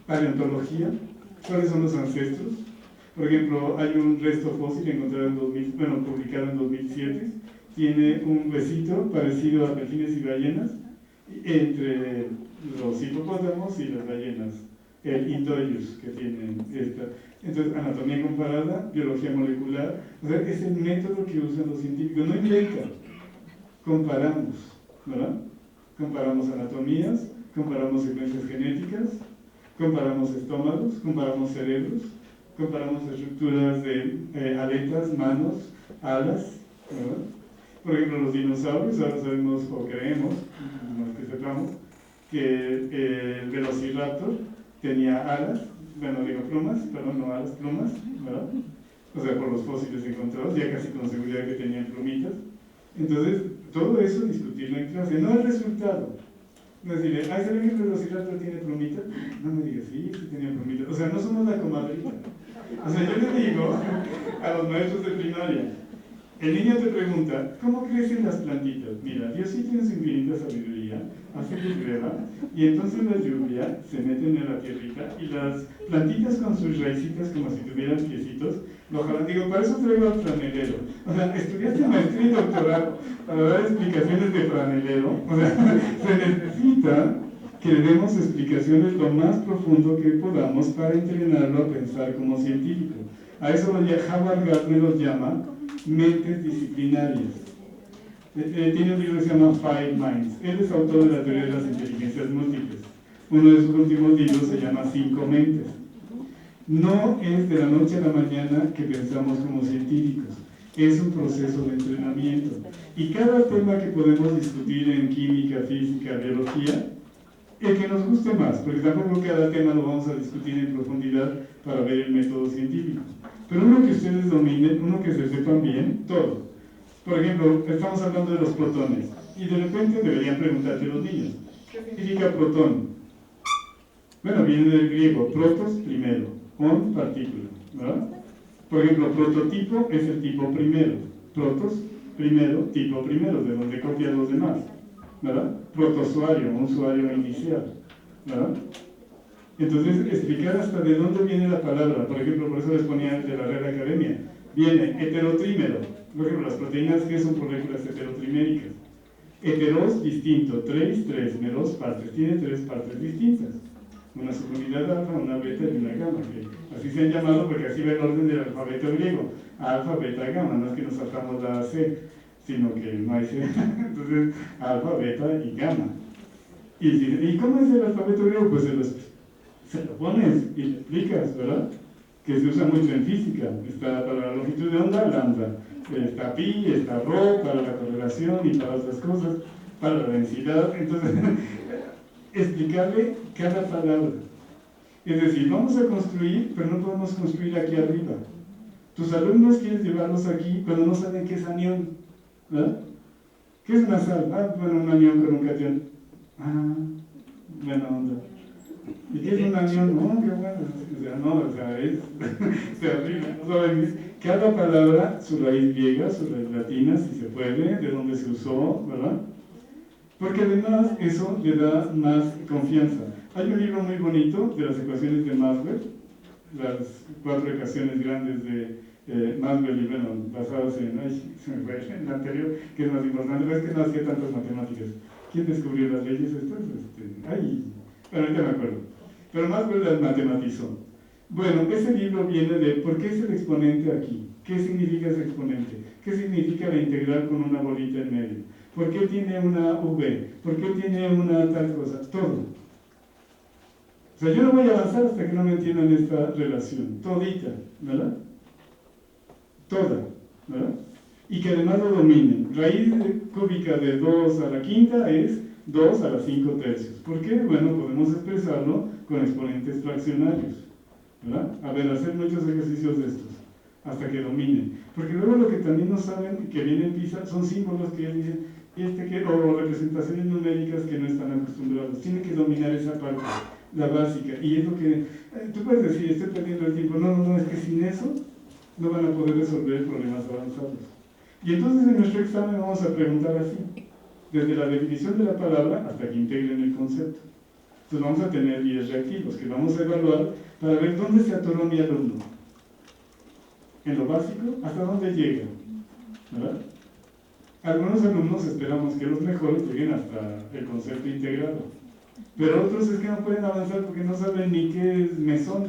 Paleontología, ¿cuáles son los ancestros? Por ejemplo, hay un resto fósil encontrado publicado en 2007, tiene un huesito parecido a delfines y ballenas entre los hipopótamos y las ballenas, el Indoyus que tienen esta. Entonces, anatomía comparada, biología molecular, o sea, es el método que usan los científicos, no inventan, comparamos, ¿verdad? Comparamos anatomías, comparamos secuencias genéticas, comparamos estómagos, comparamos cerebros, comparamos estructuras de aletas, manos, alas, ¿verdad? Por ejemplo, los dinosaurios, ahora sabemos o creemos, no es que sepamos, que el velociraptor tenía alas, bueno, digo plumas, perdón, no alas, plumas, ¿verdad? O sea, por los fósiles encontrados, ya casi con seguridad que tenían plumitas. Entonces, todo eso discutirlo en clase, no el resultado. No decirle, ay, ¿saben que el velociraptor tiene plumitas? No me digas, sí, sí tenía plumitas. O sea, no somos la comadrita. O sea, yo le digo a los maestros de primaria, el niño te pregunta, ¿cómo crecen las plantitas? Mira, Dios sí tiene su infinita sabiduría, hace que llueva, y entonces la lluvia se mete en la tierrita, y las plantitas con sus raícitas, como si tuvieran piecitos, lo jalan. Digo, para eso traigo al franelero. O sea, estudiaste maestría y doctorado para dar explicaciones de franelero. O sea, se necesita que le demos explicaciones lo más profundo que podamos para entrenarlo a pensar como científico. A eso Howard Gardner los llama mentes disciplinarias. Tiene un libro que se llama Five Minds. Él es autor de la teoría de las inteligencias múltiples. Uno de sus últimos libros se llama Cinco Mentes. No es de la noche a la mañana que pensamos como científicos. Es un proceso de entrenamiento. Y cada tema que podemos discutir en química, física, biología, el que nos guste más, porque tampoco cada tema lo vamos a discutir en profundidad para ver el método científico. Pero uno que ustedes dominen, uno que se sepan bien, todo. Por ejemplo, estamos hablando de los protones, y de repente deberían preguntarte los niños, ¿qué significa protón? Bueno, viene del griego, protos, primero, on, partícula, ¿verdad? Por ejemplo, prototipo es el tipo primero, protos, primero, tipo primero, de donde copian los demás, ¿verdad? Protozoario, un usuario inicial, ¿verdad? Entonces, explicar hasta de dónde viene la palabra, por ejemplo, por eso les ponía de la Real Academia, viene heterotrímero, por ejemplo, las proteínas G son moléculas heterotriméricas, heteros, distinto, tres, meros, partes, tiene tres partes distintas, una subunidad alfa, una beta y una gamma, que así se han llamado porque así va el orden del alfabeto griego, alfa, beta, gamma, no es que nos saltamos la C, sino que no hay C, entonces alfa, beta y gamma. ¿Y cómo es el alfabeto griego? Pues se lo pones y le explicas, ¿verdad? Que se usa mucho en física, está para la longitud de onda, lambda, está pi, está rho, para la correlación y para otras cosas, para la densidad, entonces explicarle cada palabra. Es decir, vamos a construir, pero no podemos construir aquí arriba. Tus alumnos quieres llevarlos aquí, pero no saben qué es anión, ¿verdad? ¿Qué es una sal? Ah, bueno, un anión con un catión. Ah, buena onda. ¿Y qué es un anión? No, qué bueno. O sea, no, o sea, es terrible. No saben, cada palabra, su raíz griega, su raíz latina, si se puede, de dónde se usó, ¿verdad? Porque además eso le da más confianza. Hay un libro muy bonito de las ecuaciones de Maxwell, las 4 ecuaciones grandes de Maxwell, y bueno, basadas en, se me fue en la anterior, que es más importante, pero es que no hacía tantas matemáticas. ¿Quién descubrió las leyes estas? Bueno, ahorita me acuerdo. Pero Maxwell las matematizó. Bueno, ese libro viene de ¿por qué es el exponente aquí? ¿Qué significa ese exponente? ¿Qué significa la integral con una bolita en medio? ¿Por qué tiene una V? ¿Por qué tiene una tal cosa? Todo. O sea, yo no voy a avanzar hasta que no me entiendan esta relación. Todita, ¿verdad? Toda, ¿verdad? Y que además lo dominen. Raíz cúbica de 2 a la quinta es 2 a la 5 tercios. ¿Por qué? Bueno, podemos expresarlo con exponentes fraccionarios, ¿verdad? A ver, hacer muchos ejercicios de estos, hasta que dominen. Porque luego lo que también no saben, que viene en PISA, son símbolos que dicen, o representaciones numéricas que no están acostumbrados. Tienen que dominar esa parte, la básica. Y es lo que, tú puedes decir, estoy perdiendo el tiempo. No, es que sin eso no van a poder resolver problemas avanzados. Y entonces en nuestro examen vamos a preguntar así, desde la definición de la palabra hasta que integren el concepto. Entonces vamos a tener 10 reactivos que vamos a evaluar para ver dónde se atoró mi alumno. En lo básico, hasta dónde llega, ¿verdad? Algunos alumnos esperamos que los mejores lleguen hasta el concepto integrado, pero otros es que no pueden avanzar porque no saben ni qué es mesón,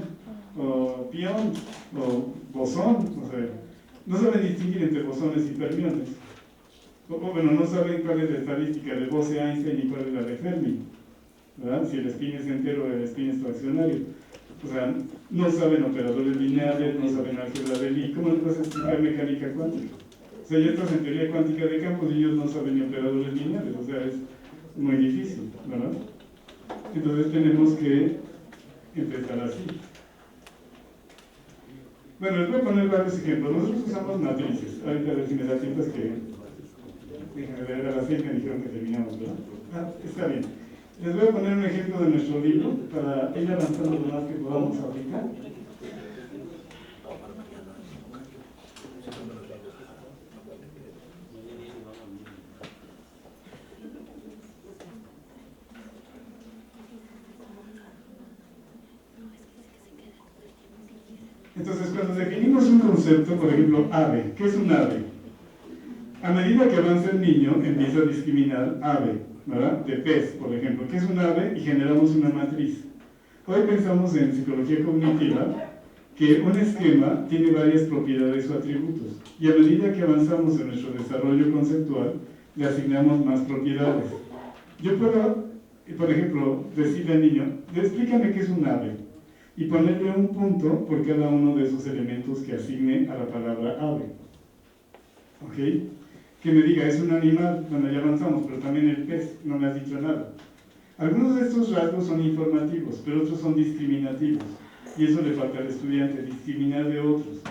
o pión, o bosón, o sea, no saben distinguir entre bosones y fermiones. O bueno, no saben cuál es la estadística de Bose-Einstein y cuál es la de Fermi, ¿verdad? Si el spin es entero o el spin es fraccionario. O sea, no saben operadores lineales, no saben álgebra de Lie. ¿Cómo les vas a explicar mecánica cuántica? O sea, ya estás en teoría cuántica de campos y ellos no saben ni operadores lineales, o sea, es muy difícil, ¿verdad? Entonces tenemos que empezar así. Bueno, les voy a poner varios ejemplos. Nosotros usamos matrices. Ahorita a ver si me da tiempo, es que déjenme ver, a las 6 me dijeron que terminamos, ¿verdad? Está bien. Les voy a poner un ejemplo de nuestro libro para ir avanzando lo más que podamos ahorita. Entonces, cuando definimos un concepto, por ejemplo, ave, ¿qué es un ave? A medida que avanza el niño, empieza a discriminar ave, ¿verdad? De pez, por ejemplo, ¿qué es un ave? Y generamos una matriz. Hoy pensamos en psicología cognitiva que un esquema tiene varias propiedades o atributos, y a medida que avanzamos en nuestro desarrollo conceptual, le asignamos más propiedades. Yo puedo, por ejemplo, decirle al niño, explícame qué es un ave, y ponerle un punto por cada uno de esos elementos que asigne a la palabra ave. ¿Ok? Que me diga, es un animal, bueno, ya avanzamos, pero también el pez, no me has dicho nada. Algunos de estos rasgos son informativos, pero otros son discriminativos, y eso le falta al estudiante, discriminar de otros.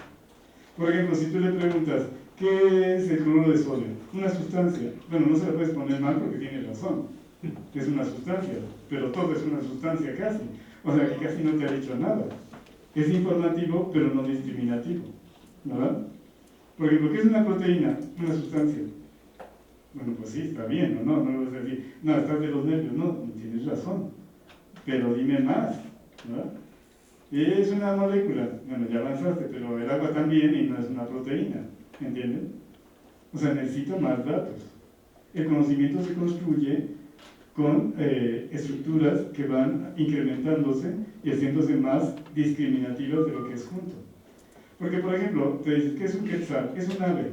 Por ejemplo, si tú le preguntas, ¿qué es el cloruro de sodio? Una sustancia. Bueno, no se la puedes poner mal porque tiene razón, es una sustancia, pero todo es una sustancia casi. O sea, que casi no te ha dicho nada. Es informativo, pero no discriminativo, ¿verdad? Por ejemplo, ¿qué es una proteína? Una sustancia. Bueno, pues sí, está bien, ¿o no? No le vas a decir, no, estás de los nervios. No, tienes razón, pero dime más, ¿verdad? Y es una molécula. Bueno, ya avanzaste, pero el agua también y no es una proteína, ¿entiendes? O sea, necesito más datos. El conocimiento se construye con estructuras que van incrementándose y haciéndose más discriminativas de lo que es junto. Porque, por ejemplo, te dices, ¿qué es un quetzal? Es un ave.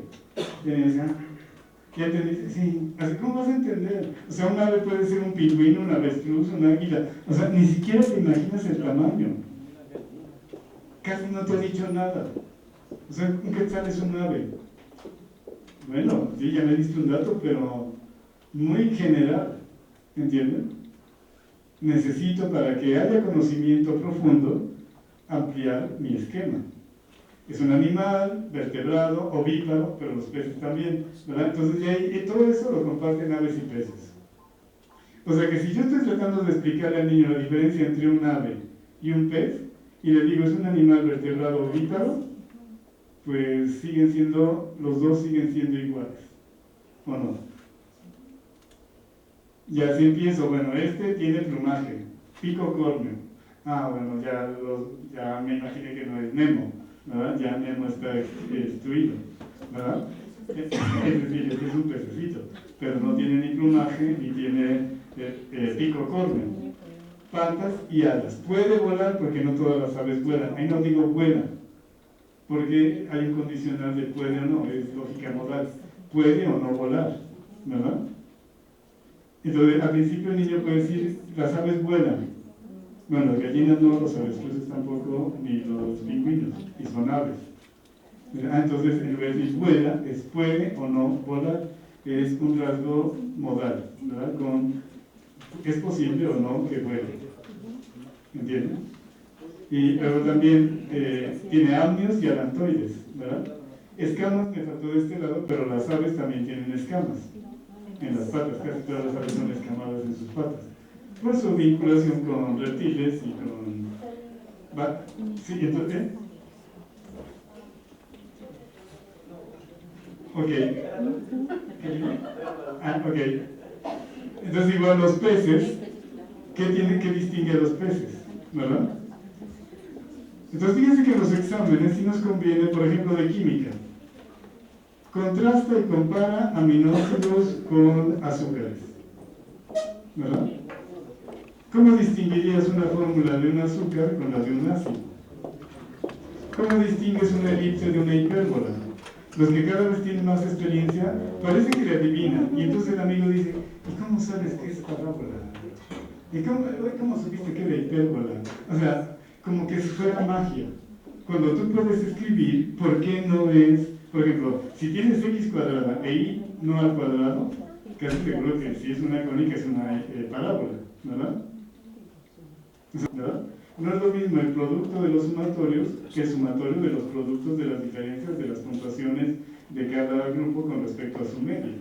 Y ya te dice, sí, así ¿cómo vas a entender? O sea, un ave puede ser un pingüino, un avestruz, un águila. O sea, ni siquiera te imaginas el tamaño. Casi no te ha dicho nada. O sea, un quetzal es un ave. Bueno, sí, ya me diste un dato, pero muy general. ¿Entienden? Necesito, para que haya conocimiento profundo, ampliar mi esquema. Es un animal, vertebrado, ovíparo, pero los peces también, ¿verdad? Entonces, y todo eso lo comparten aves y peces. O sea que si yo estoy tratando de explicarle al niño la diferencia entre un ave y un pez, y le digo, es un animal vertebrado ovíparo, pues los dos siguen siendo iguales, ¿o no? Ya si empiezo, bueno, este tiene plumaje, pico córneo. Ah, bueno, ya me imaginé que no es Nemo, ¿verdad? Ya Nemo está destruido, ¿verdad? Es decir, este es un pececito, pero no tiene ni plumaje ni tiene pico córneo. Patas y alas. Puede volar porque no todas las aves vuelan. Ahí no digo vuela, porque hay un condicional de puede o no, es lógica modal. Puede o no volar, ¿verdad? Entonces, al principio el niño puede decir, las aves vuelan. Bueno, las gallinas no, los avestruces tampoco, ni los pingüinos, y son aves. Entonces, en vez de decir vuela, es puede o no volar, es un rasgo modal, ¿verdad? Es posible o no que vuele. ¿Entienden? Y luego también tiene amnios y alantoides, ¿verdad? Escamas me faltó de este lado, pero las aves también tienen escamas en las patas, casi todas las aves son escamadas en sus patas, por su vinculación con reptiles y con... ¿Sí? Entonces, ok. Ok. Entonces igual los peces, ¿qué distingue a los peces? ¿Verdad? Entonces fíjense que en los exámenes sí nos conviene, por ejemplo, de química. Contrasta y compara aminoácidos con azúcares, ¿verdad? ¿Cómo distinguirías una fórmula de un azúcar con la de un ácido? ¿Cómo distingues una elipse de una hipérbola? Los que cada vez tienen más experiencia parece que le adivinan, y entonces el amigo dice, ¿y cómo sabes qué es parábola? ¿Y cómo supiste que era hipérbola? O sea, como que si fuera magia. Cuando tú puedes escribir, ¿por qué no es Por ejemplo, si tienes x cuadrada e y no al cuadrado, casi seguro que si es una cónica es una parábola, ¿verdad? ¿Verdad? No es lo mismo el producto de los sumatorios que el sumatorio de los productos de las diferencias de las puntuaciones de cada grupo con respecto a su media.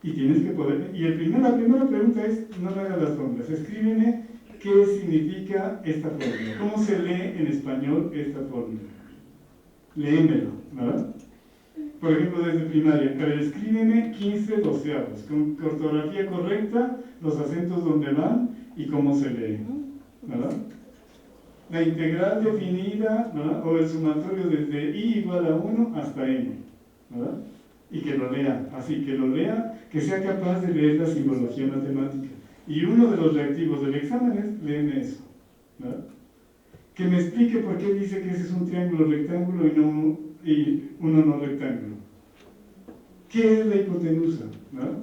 Y tienes que poder... Y la primera pregunta es, no me hagas las fórmulas, escríbeme qué significa esta fórmula. ¿Cómo se lee en español esta fórmula? Léemelo, ¿verdad? Por ejemplo, desde primaria, pero escríbeme 15 doceavos, con ortografía correcta, los acentos donde van y cómo se lee, ¿verdad? La integral definida, ¿verdad? O el sumatorio desde i igual a 1 hasta n, ¿verdad? Y que lo lea, así que lo lea, que sea capaz de leer la simbología matemática. Y uno de los reactivos del examen es, léeme eso, ¿verdad? Que me explique por qué dice que ese es un triángulo rectángulo y uno no rectángulo. ¿Qué es la hipotenusa? ¿Verdad?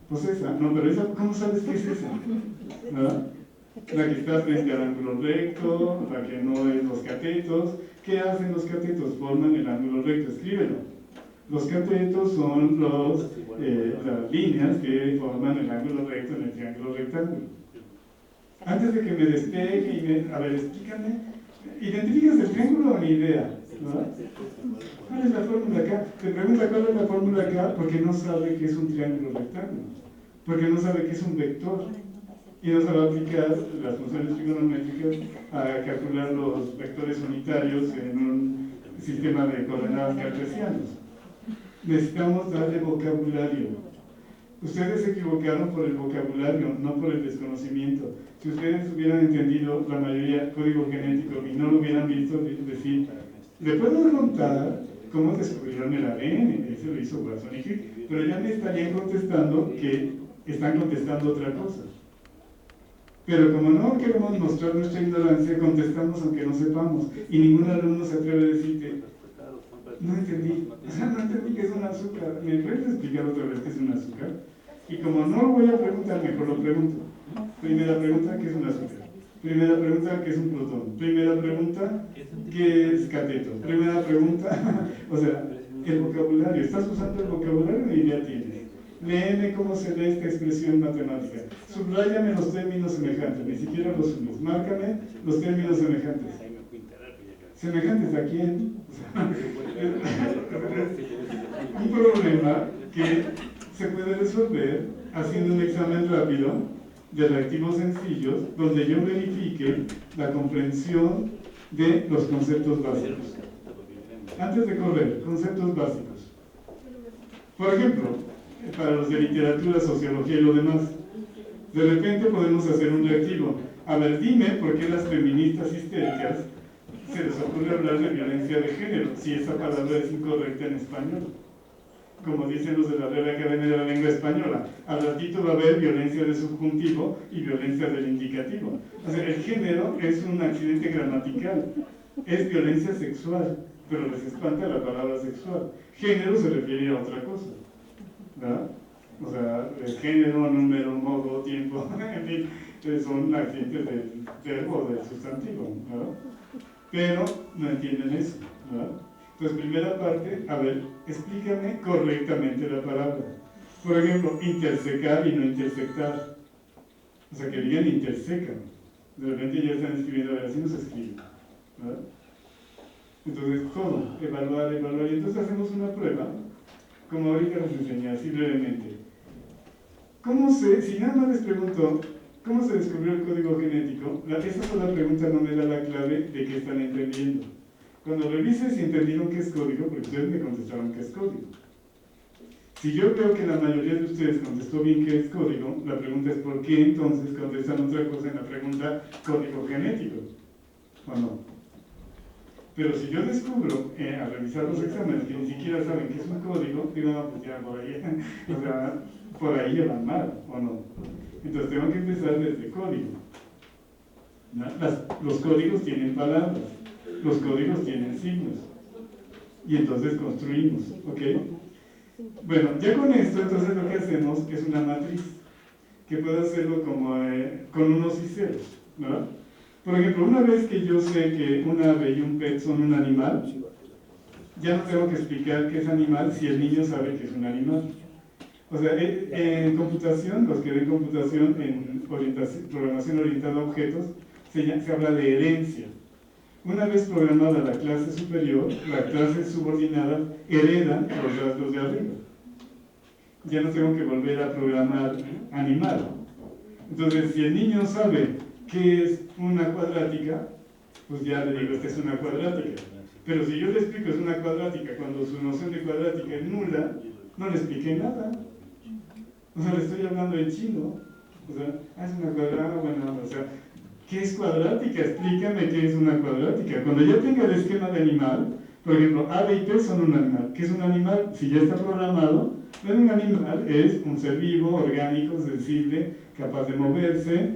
Pues esa, no, pero esa, ¿cómo sabes qué es esa? ¿Verdad? La que está frente al ángulo recto, la que no es los catetos. ¿Qué hacen los catetos? Forman el ángulo recto, escríbelo. Los catetos son las líneas que forman el ángulo recto en el triángulo rectángulo. Antes de que me despegue a ver, explícame, ¿identificas el triángulo o ni idea? ¿No? ¿Cuál es la fórmula acá? Te pregunta cuál es la fórmula acá porque no sabe que es un triángulo rectángulo, porque no sabe que es un vector y no sabe aplicar las funciones trigonométricas a calcular los vectores unitarios en un sistema de coordenadas cartesianos. Necesitamos darle vocabulario. Ustedes se equivocaron por el vocabulario, no por el desconocimiento. Si ustedes hubieran entendido la mayoría código genético y no lo hubieran visto, decir, le puedo contar cómo descubrieron el ADN, eso lo hizo Watson y Crick, pero ya me estarían contestando que están contestando otra cosa. Pero como no queremos mostrar nuestra ignorancia, contestamos aunque no sepamos, y ningún alumno se atreve a decirte, no entendí, no entendí que es un azúcar, ¿me puedes explicar otra vez qué es un azúcar? Y como no lo voy a preguntar, mejor lo pregunto. Primera pregunta, ¿qué es un azúcar? Primera pregunta, ¿qué es un protón? Primera pregunta, ¿qué es cateto? Primera pregunta, o sea, el vocabulario, ¿estás usando el vocabulario y ya tienes? Léeme cómo se lee esta expresión matemática. Subráyame los términos semejantes, ni siquiera los unos. Márcame los términos semejantes. ¿Semejantes a quién? Un problema que se puede resolver haciendo un examen rápido de reactivos sencillos donde yo verifique la comprensión de los conceptos básicos. Antes de correr, conceptos básicos. Por ejemplo, para los de literatura, sociología y lo demás, de repente podemos hacer un reactivo. A ver, dime por qué las feministas histéricas se les ocurre hablar de violencia de género, si esa palabra es incorrecta en español. Como dicen los de la Real Academia de la Lengua Española, al ratito va a haber violencia del subjuntivo y violencia del indicativo. O sea, el género es un accidente gramatical, es violencia sexual, pero les espanta la palabra sexual. Género se refiere a otra cosa, ¿verdad? O sea, el género, número, modo, tiempo, en fin, son accidentes del verbo o del sustantivo, ¿verdad? Pero no entienden eso, ¿verdad? Entonces, primera parte, a ver, explícame correctamente la palabra. Por ejemplo, intersecar y no intersectar. O sea, que digan intersecan. De repente ya están escribiendo, a ver, así no se escribe, ¿verdad? Entonces, todo, evaluar. Y entonces hacemos una prueba, como ahorita les enseñé, así brevemente. Si nada más les pregunto, ¿cómo se descubrió el código genético? Esa sola pregunta no me da la clave de qué están entendiendo. Cuando revises si entendieron qué es código, porque ustedes me contestaron qué es código. Si yo veo que la mayoría de ustedes contestó bien qué es código, la pregunta es ¿por qué entonces contestan otra cosa en la pregunta código genético? ¿O no? Pero si yo descubro al revisar los exámenes que ni siquiera saben qué es un código, digo, no, pues ya por ahí, o sea, por ahí llevan mal, ¿o no? Entonces tengo que empezar desde código. ¿No? Los códigos tienen palabras, los códigos tienen signos, y entonces construimos, ¿ok? Bueno, ya con esto, entonces lo que hacemos es una matriz, que puedo hacerlo como con unos y ceros, ¿verdad? Por ejemplo, una vez que yo sé que un ave y un pez son un animal, ya no tengo que explicar qué es animal si el niño sabe que es un animal. O sea, en computación, los que ven computación en programación orientada a objetos, se habla de herencia. Una vez programada la clase superior, la clase subordinada hereda los rasgos de arriba. Ya no tengo que volver a programar animal. Entonces, si el niño sabe qué es una cuadrática, pues ya le digo, esta es una cuadrática. Pero si yo le explico es una cuadrática cuando su noción de cuadrática es nula, no le expliqué nada. O sea, le estoy hablando en chino. O sea, es una cuadrática, bueno, o sea, ¿qué es cuadrática? Explícame qué es una cuadrática. Cuando yo tenga el esquema de animal, por ejemplo, A, B y P son un animal. ¿Qué es un animal? Si ya está programado, un animal es un ser vivo, orgánico, sensible, capaz de moverse,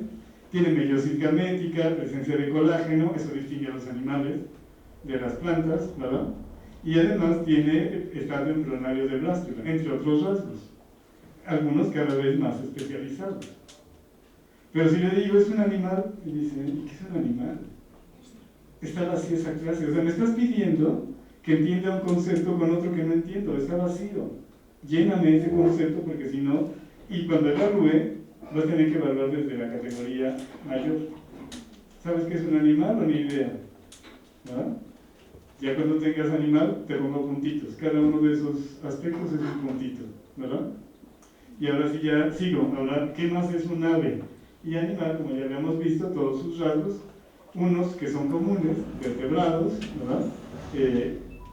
tiene meiosis gamética, presencia de colágeno, eso distingue a los animales de las plantas, ¿verdad? Y además tiene estadio embrionario de blástula, entre otros rasgos, algunos cada vez más especializados. Pero si le digo, es un animal, y dice, ¿qué es un animal? Está vacía esa clase, o sea, me estás pidiendo que entienda un concepto con otro que no entiendo, está vacío. Lléname ese concepto porque si no, y cuando evalúe, vas a tener que evaluar desde la categoría mayor. ¿Sabes qué es un animal o ni idea? ¿Verdad? Ya cuando tengas animal, te pongo puntitos. Cada uno de esos aspectos es un puntito, ¿verdad? Y ahora sí ya sigo. Ahora, ¿qué más es un ave? Y animal, como ya habíamos visto, todos sus rasgos, unos que son comunes, vertebrados, ¿verdad?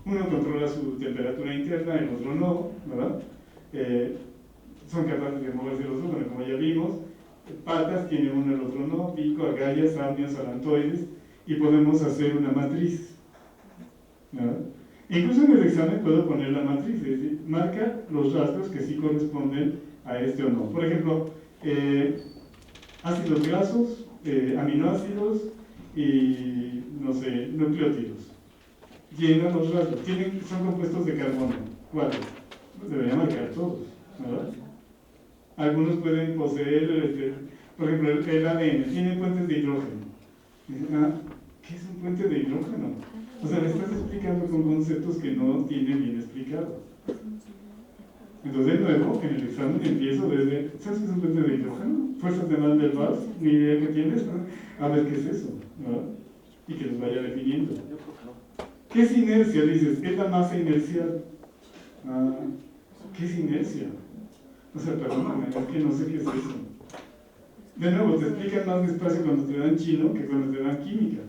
Uno controla su temperatura interna, el otro no, ¿verdad? Son capaces de moverse los dos, bueno, como ya vimos, patas tiene uno, el otro no, pico, agallas, amnios, alantoides, y podemos hacer una matriz, ¿verdad? Incluso en el examen puedo poner la matriz, es decir, marca los rasgos que sí corresponden a este o no. Por ejemplo, ácidos grasos, aminoácidos y, no sé, nucleótidos. Llenan los rasgos, son compuestos de carbono. ¿Cuáles? Debería marcar todos, ¿verdad? Algunos pueden poseer, por ejemplo, el ADN, tiene puentes de hidrógeno. ¿Qué es un puente de hidrógeno? O sea, le estás explicando con conceptos que no tiene bien explicado. Entonces, de nuevo, en el examen empiezo desde, ¿sabes qué es un puente de hidrógeno? Fuerzas de Van der Waals, ni idea que tienes, ¿no? A ver qué es eso, ¿verdad? Y que los vaya definiendo. ¿Qué es inercia? Dices, es la masa inercial. ¿Qué es inercia? O sea, perdóname, es que no sé qué es eso. De nuevo, te explican más despacio cuando te dan chino que cuando te dan química.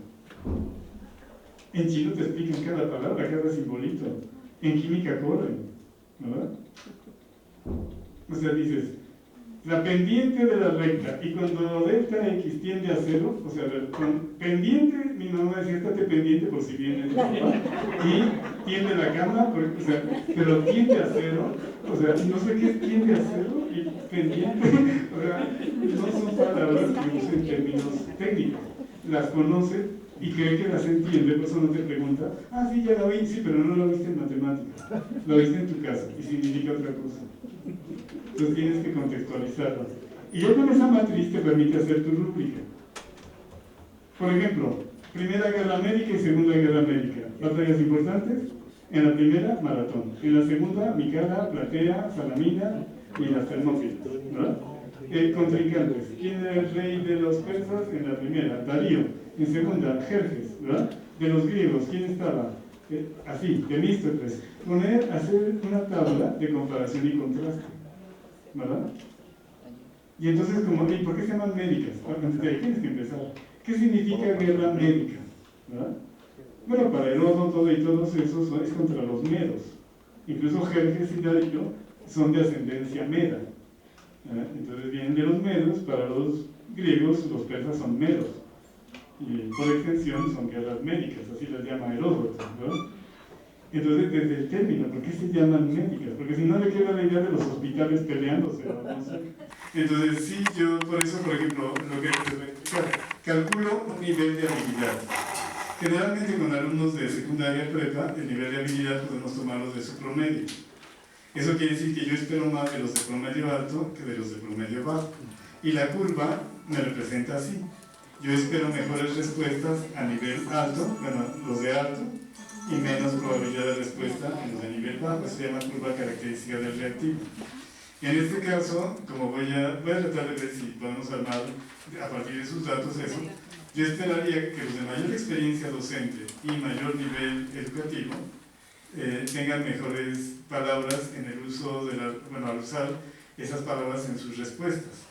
En chino te explican cada palabra, cada simbolito. En química corren, ¿verdad? O sea, dices, la pendiente de la recta, y cuando delta X tiende a cero, o sea, con pendiente, mi mamá decía, estate pendiente por si viene, y tiende la cama, o sea, pero tiende a cero, o sea, no sé qué es tiende a cero, y pendiente, o sea, no son palabras que usen términos técnicos, las conoce y cree que las entiende, por eso no te pregunta, sí, ya la vi, sí, pero no la viste en matemáticas, la viste en tu casa, y significa otra cosa. Entonces tienes que contextualizarlas. Y ya con esa matriz te permite hacer tu rúbrica. Por ejemplo, Primera Guerra Médica y Segunda Guerra Médica. Batallas importantes. En la primera, Maratón. En la segunda, Micala, Platea, Salamina y las Termópilas, ¿verdad? Contrincantes. ¿Quién era el rey de los persas? En la primera, Darío. En segunda, Jerjes, ¿verdad? De los griegos, ¿quién estaba? Así, Temístocles. Hacer una tabla de comparación y contraste, ¿verdad? Y entonces, ¿y por qué se llaman médicas? Antes de ahí tienes que empezar. ¿Qué significa guerra médica? ¿Verdad? Bueno, para Heródoto y todos esos es contra los medos. Incluso Jerjes y Darío son de ascendencia meda. ¿Verdad? Entonces vienen de los medos, para los griegos los persas son medos. Y por extensión son guerras médicas, así las llama Heródoto, ¿verdad? Entonces, desde el término, ¿por qué se llaman médicas? Porque si no le queda la idea de los hospitales peleándose, no sé. Entonces, sí, yo por eso, por ejemplo, lo que calculo un nivel de habilidad. Generalmente con alumnos de secundaria prepa, el nivel de habilidad podemos tomarlos de su promedio. Eso quiere decir que yo espero más de los de promedio alto que de los de promedio bajo. Y la curva me representa así. Yo espero mejores respuestas a nivel alto, bueno, los de alto, y menos probabilidad de respuesta en los de nivel bajo. Eso se llama curva característica del reactivo. En este caso, como voy a tratar de ver si podemos armar a partir de sus datos eso, yo esperaría que los de mayor experiencia docente y mayor nivel educativo tengan mejores palabras en el uso de al usar esas palabras en sus respuestas.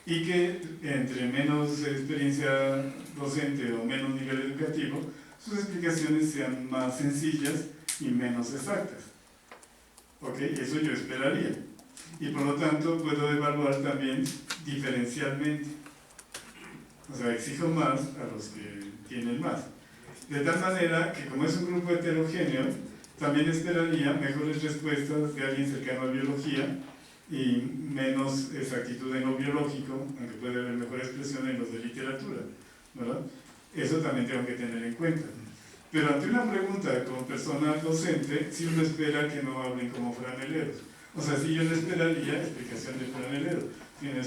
Y que entre menos experiencia docente o menos nivel educativo, sus explicaciones sean más sencillas y menos exactas. ¿Ok? Eso yo esperaría. Y por lo tanto puedo evaluar también diferencialmente. O sea, exijo más a los que tienen más. De tal manera que como es un grupo heterogéneo, también esperaría mejores respuestas de alguien cercano a biología y menos exactitud en lo biológico, aunque puede haber mejor expresión en los de literatura, ¿verdad? Eso también tengo que tener en cuenta. Pero ante una pregunta como persona docente, sí uno espera que no hablen como franeleros. O sea, sí yo no esperaría explicación de franelero, sino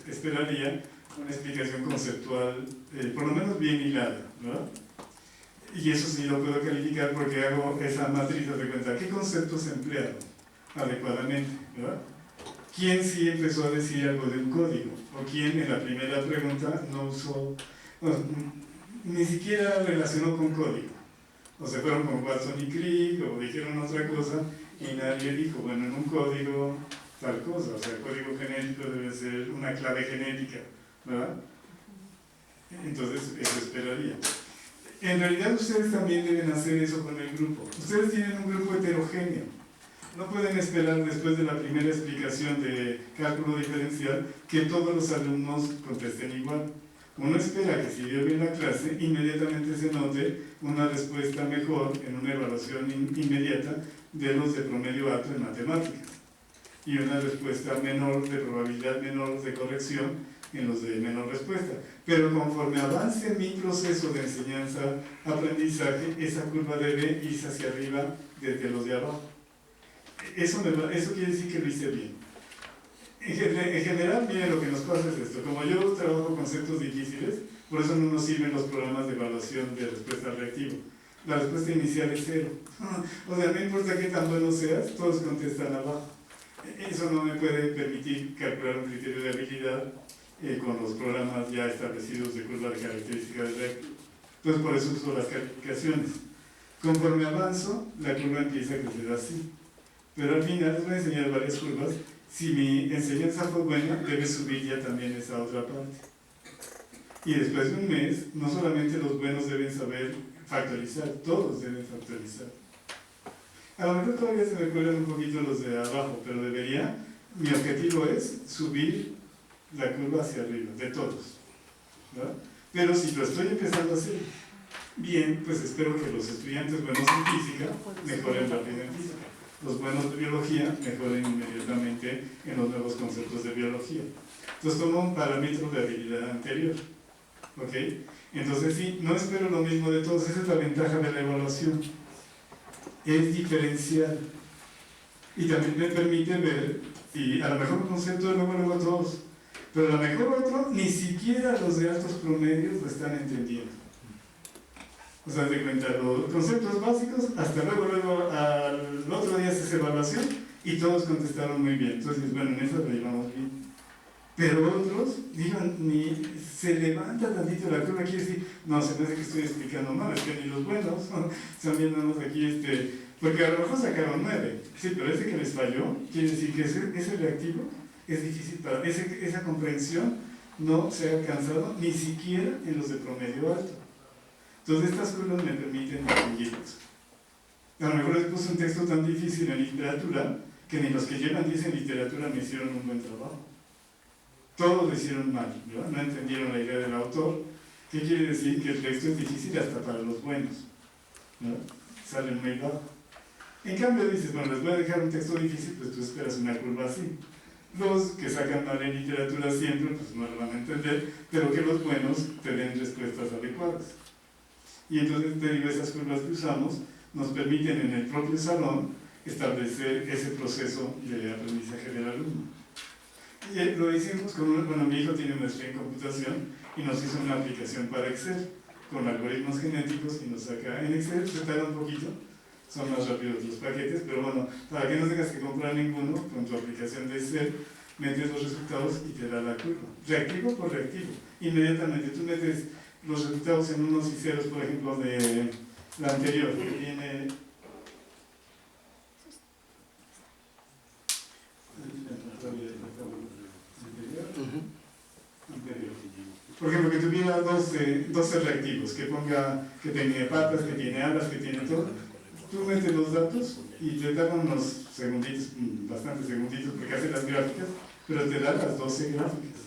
esperaría una explicación conceptual, por lo menos bien hilada, ¿verdad? Y eso sí lo puedo calificar porque hago esa matriz de cuenta. ¿Qué conceptos emplearon adecuadamente, ¿verdad? ¿Quién sí empezó a decir algo de un código? ¿O quién en la primera pregunta no usó, ni siquiera relacionó con código? O se fueron con Watson y Crick, o dijeron otra cosa, y nadie dijo, bueno, en un código tal cosa, o sea, el código genético debe ser una clave genética, ¿verdad? Entonces, eso esperaría. En realidad ustedes también deben hacer eso con el grupo. Ustedes tienen un grupo heterogéneo. No pueden esperar después de la primera explicación de cálculo diferencial que todos los alumnos contesten igual. Uno espera que si vio bien la clase, inmediatamente se note una respuesta mejor en una evaluación inmediata de los de promedio alto en matemáticas y una respuesta menor, de probabilidad menor de corrección en los de menor respuesta. Pero conforme avance mi proceso de enseñanza-aprendizaje, esa curva debe irse hacia arriba desde los de abajo. Eso quiere decir que lo hice bien. En general, miren, lo que nos pasa es esto. Como yo trabajo conceptos difíciles, por eso no nos sirven los programas de evaluación de respuesta al reactivo. La respuesta inicial es 0. O sea, no importa qué tan bueno seas, todos contestan abajo. Eso no me puede permitir calcular un criterio de habilidad con los programas ya establecidos de curva de característica del reactivo. Entonces, por eso uso las calificaciones. Conforme avanzo, la curva empieza a crecer así. Pero al final les voy a enseñar varias curvas. Si mi enseñanza fue buena, debe subir ya también esa otra parte. Y después de un mes, no solamente los buenos deben saber factorizar, todos deben factorizar. A lo mejor todavía se me cuelgan un poquito los de abajo, pero mi objetivo es subir la curva hacia arriba, de todos, ¿verdad? Pero si lo estoy empezando a hacer bien, pues espero que los estudiantes buenos en física mejoren rápido en física. Los buenos de biología mejoren inmediatamente en los nuevos conceptos de biología. Entonces tomo un parámetro de habilidad anterior. ¿Ok? Entonces sí, no espero lo mismo de todos. Esa es la ventaja de la evaluación. Es diferencial. Y también me permite ver, y a lo mejor un concepto luego a todos, pero a lo mejor otro, ni siquiera los de altos promedios lo están entendiendo. O sea, de cuenta, los conceptos básicos, hasta luego al otro día se hace evaluación y todos contestaron muy bien. Entonces, bueno, en eso lo llevamos bien. Pero otros, digan, ni se levanta tantito la curva, quiere decir, no, se me hace que estoy explicando mal, es que ni los buenos están viéndonos aquí, porque a lo mejor sacaron 9, sí, pero ese que les falló, quiere decir que ese reactivo es difícil para, esa comprensión no se ha alcanzado ni siquiera en los de promedio alto. Entonces estas curvas me permiten distinguirlos. A lo mejor les puse un texto tan difícil en literatura que ni los que llevan 10 en literatura me hicieron un buen trabajo. Todos lo hicieron mal, ¿no? No entendieron la idea del autor. ¿Qué quiere decir? Que el texto es difícil hasta para los buenos, ¿no? Salen muy bajo. En cambio dices, bueno, les voy a dejar un texto difícil, pues tú esperas una curva así. Los que sacan mal en literatura siempre, pues no lo van a entender, pero que los buenos te den respuestas adecuadas. Y entonces te digo, esas curvas que usamos nos permiten en el propio salón establecer ese proceso de aprendizaje del alumno. Y lo hicimos con mi hijo tiene maestría en computación y nos hizo una aplicación para Excel. con algoritmos genéticos y nos saca en Excel, se tarda un poquito, son más rápidos los paquetes, pero bueno, para que no tengas que comprar ninguno, con tu aplicación de Excel, metes los resultados y te da la curva, reactivo por reactivo, inmediatamente tú metes los resultados en unos y ceros, por ejemplo, de la anterior, que viene... Por ejemplo, que tuviera 12 reactivos, que ponga que tiene patas, que tiene alas, que tiene todo. Tú metes los datos y te tardan unos segunditos, bastantes segunditos, porque hace las gráficas, pero te da las 12 gráficas.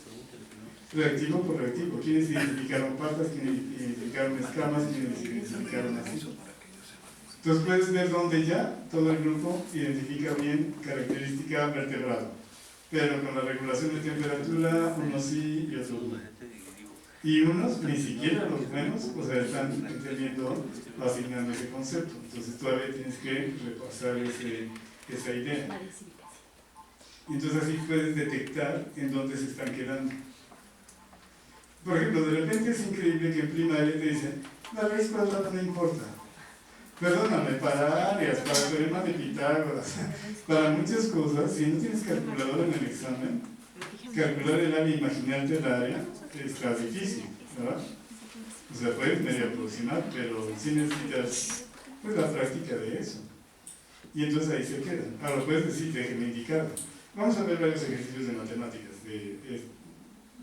Reactivo por reactivo. ¿Quiénes identificaron patas? ¿Quiénes identificaron escamas? ¿Quiénes identificaron así? Entonces puedes ver dónde ya todo el grupo identifica bien característica vertebrado. Pero con la regulación de temperatura, unos sí y otros no. Y unos, ni siquiera los buenos, o sea, están entendiendo o asignando ese concepto. Entonces todavía tienes que repasar esa idea. Entonces así puedes detectar en dónde se están quedando. Por ejemplo, de repente es increíble que en primaria te dicen, la raíz cuadrada no importa. Perdóname, para áreas, para teorema de Pitágoras, para muchas cosas, si no tienes calculador en el examen, calcular el área imaginal del área está difícil, ¿verdad? O sea, puedes medio aproximar, pero sí necesitas pues, la práctica de eso. Y entonces ahí se queda. Ahora puedes decir, déjenme indicarlo. Vamos a ver varios ejercicios de matemáticas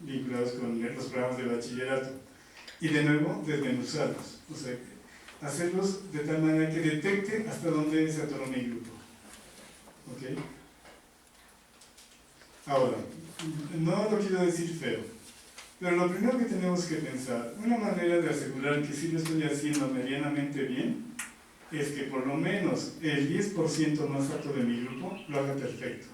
vinculados con los programas de bachillerato. Y de nuevo, desmenuzarlos. O sea, hacerlos de tal manera que detecte hasta dónde se atoró mi grupo. ¿Ok? Ahora, no lo quiero decir feo, pero lo primero que tenemos que pensar, una manera de asegurar que sí lo estoy haciendo medianamente bien, es que por lo menos el 10% más alto de mi grupo lo haga perfecto.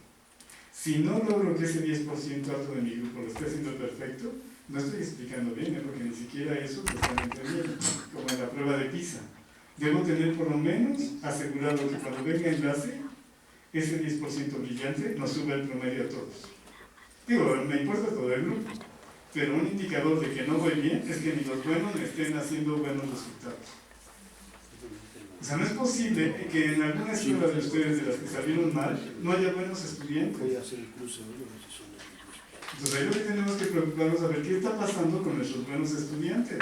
Si no logro que ese 10% alto de mi grupo lo esté haciendo perfecto, no estoy explicando bien, porque ni siquiera eso lo están entendiendo, como en la prueba de PISA. Debo tener por lo menos asegurado que cuando venga enlace, ese 10% brillante nos sube el promedio a todos. Digo, me importa todo el grupo, pero un indicador de que no voy bien es que ni los buenos me estén haciendo buenos resultados. O sea, no es posible que en alguna escuela de ustedes, de las que salieron mal, no haya buenos estudiantes. Entonces ahí lo que tenemos que preocuparnos a ver qué está pasando con nuestros buenos estudiantes.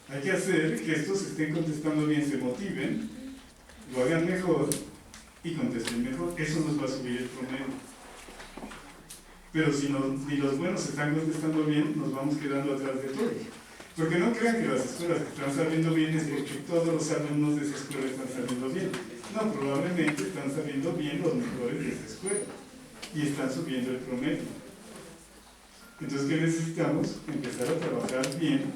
Hay que hacer que estos estén contestando bien, se motiven, lo hagan mejor y contesten mejor. Eso nos va a subir el promedio. Pero si ni los buenos están contestando bien, nos vamos quedando atrás de todos. Porque no crean que las escuelas que están saliendo bien es porque todos los alumnos de esa escuela están saliendo bien. No, probablemente están saliendo bien los mejores de esa escuela y están subiendo el promedio. Entonces, ¿qué necesitamos? Empezar a trabajar bien.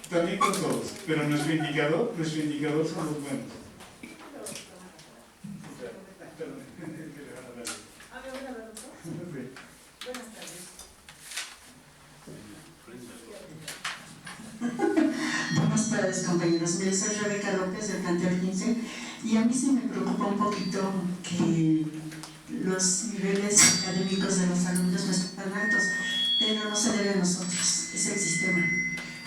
También con todos, pero nuestro indicador son los buenos. Buenas tardes, compañeros. Mire, soy Rebeca López del plantel 15 y a mí sí me preocupa un poquito que los niveles académicos de los alumnos no están altos, pero no se debe a nosotros, es el sistema.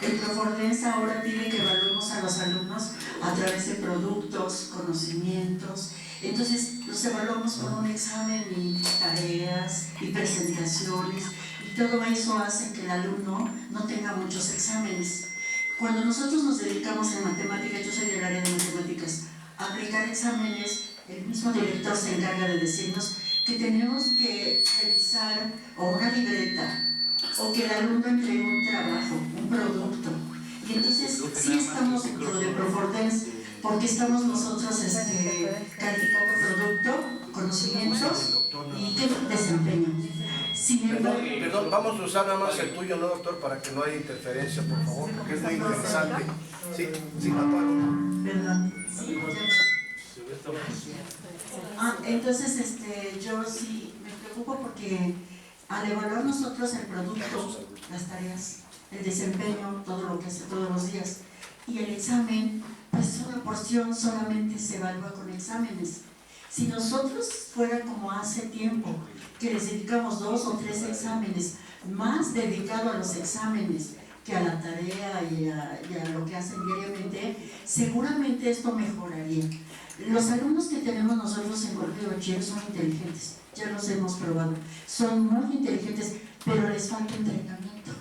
El Profordens ahora pide que evaluemos a los alumnos a través de productos, conocimientos. Entonces los evaluamos con un examen y tareas y presentaciones, y todo eso hace que el alumno no tenga muchos exámenes. Cuando nosotros nos dedicamos en matemáticas, yo soy del área de matemáticas, a aplicar exámenes, el mismo director se encarga de decirnos que tenemos que revisar o una libreta o que el alumno entregue un trabajo, un producto. Y entonces sí estamos dentro de Profordens porque estamos nosotros calificando producto, conocimientos y qué desempeño. Perdón, vamos a usar nada más el tuyo, ¿no, doctor? Para que no haya interferencia, por favor, porque es muy interesante. Sí, Perdón. Sí, entonces yo sí me preocupo porque al evaluar nosotros el producto, las tareas, el desempeño, todo lo que hace todos los días, y el examen, pues una porción solamente se evalúa con exámenes. Si nosotros fuera como hace tiempo, que les dedicamos 2 o 3 exámenes más dedicado a los exámenes que a la tarea y a lo que hacen diariamente, seguramente esto mejoraría. Los alumnos que tenemos nosotros en colegio de bachiller son inteligentes, ya los hemos probado, son muy inteligentes, pero les falta entrenamiento.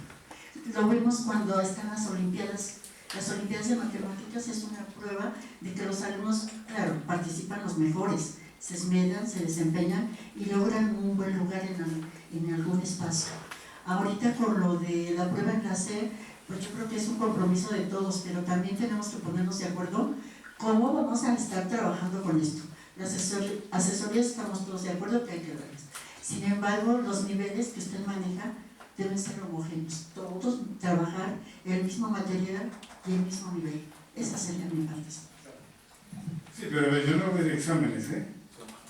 Lo vemos cuando están las Olimpiadas. Las Olimpiadas de Matemáticas es una prueba de que los alumnos, claro, participan los mejores, se esmeran, se desempeñan y logran un buen lugar en algún espacio. Ahorita con lo de la prueba en clase, pues yo creo que es un compromiso de todos, pero también tenemos que ponernos de acuerdo cómo vamos a estar trabajando con esto. Las asesorías estamos todos de acuerdo que hay que darles. Sin embargo, los niveles que usted maneja deben ser homogéneos, todos trabajar el mismo material y el mismo nivel. Esa sería mi parte. Sí, pero yo no hablé de exámenes,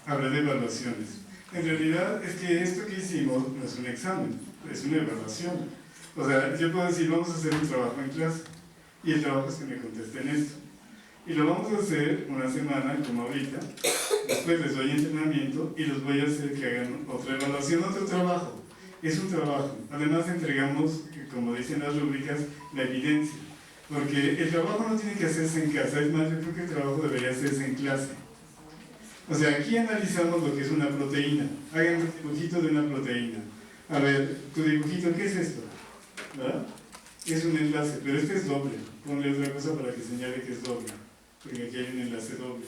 hablé de evaluaciones. En realidad es que esto que hicimos no es un examen, es una evaluación. O sea, yo puedo decir, vamos a hacer un trabajo en clase, y el trabajo es que me contesten esto. Y lo vamos a hacer una semana, como ahorita, después les doy entrenamiento y los voy a hacer que hagan otra evaluación, otro trabajo. Es un trabajo. Además entregamos, como dicen las rúbricas, la evidencia. Porque el trabajo no tiene que hacerse en casa, es más, yo creo que el trabajo debería hacerse en clase. O sea, aquí analizamos lo que es una proteína. Hagan un dibujito de una proteína. A ver, tu dibujito, ¿qué es esto? ¿Verdad? Es un enlace, pero este es doble. Ponle otra cosa para que señale que es doble. Porque aquí hay un enlace doble.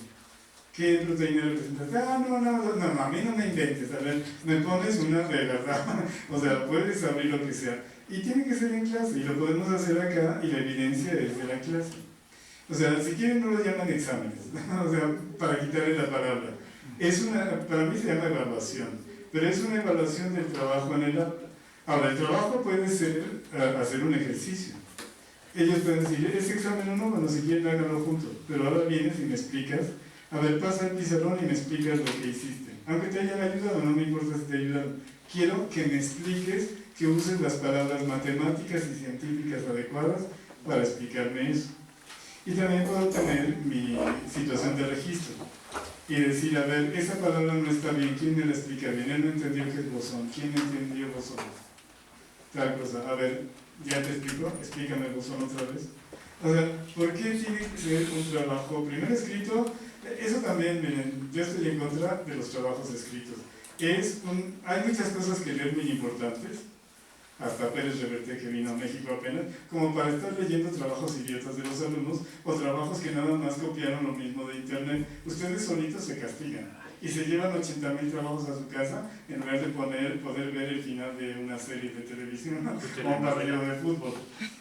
¿Qué proteína representa? No, a mí no me inventes. A ver, me pones una de verdad. O sea, puedes abrir lo que sea. Y tiene que ser en clase, y lo podemos hacer acá, y la evidencia es de la clase. O sea, si quieren no lo llaman exámenes, o sea, para quitarle la palabra. Para mí se llama evaluación, pero es una evaluación del trabajo en el aula. Ahora, el trabajo puede ser hacer un ejercicio. Ellos pueden decir, ¿es examen o no? Bueno, si quieren háganlo juntos, pero ahora vienes y me explicas, a ver, pasa el pizarrón y me explicas lo que hiciste. Aunque te hayan ayudado, no me importa si te ayudaron. Quiero que me expliques, que uses las palabras matemáticas y científicas adecuadas para explicarme eso. Y también puedo tener mi situación de registro y decir, a ver, esa palabra no está bien, ¿quién me la explica bien? Él no entendió qué es bosón, ¿quién entendió bosón? Tal cosa, a ver, ¿ya te explico? Explícame el bosón otra vez. O sea, ¿por qué tiene que ser un trabajo primero escrito? Eso también, miren, yo estoy en contra de los trabajos escritos. Hay muchas cosas que leer muy importantes, hasta Pérez Reverte, que vino a México apenas, como para estar leyendo trabajos idiotas de los alumnos o trabajos que nada más copiaron lo mismo de internet. Ustedes solitos se castigan y se llevan 80,000 trabajos a su casa en lugar de poder ver el final de una serie de televisión, ¿no? O un partido de fútbol.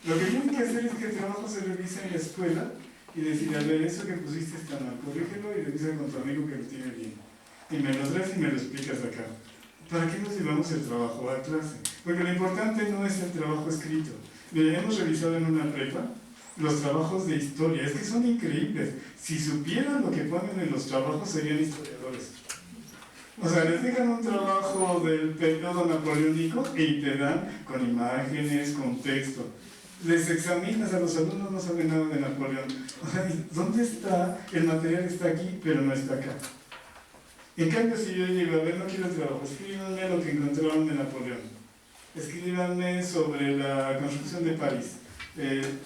Lo que tienen que hacer es que el trabajo se revise en la escuela y decir, a ver, eso que pusiste está mal, corrígelo y revisa con tu amigo que lo tiene bien. Y me lo traes y me lo explicas acá. ¿Para qué nos llevamos el trabajo a clase? Porque lo importante no es el trabajo escrito. Lo hemos revisado en una prepa, los trabajos de historia, es que son increíbles. Si supieran lo que ponen en los trabajos, serían historiadores. O sea, les dejan un trabajo del periodo napoleónico y te dan con imágenes, con texto. Les examinas, a los alumnos no saben nada de Napoleón. O sea, ¿dónde está? El material está aquí, pero no está acá. En cambio, si yo llego a ver, no quiero el trabajo, escríbanme lo que encontraron de Napoleón. Escríbanme sobre la construcción de París,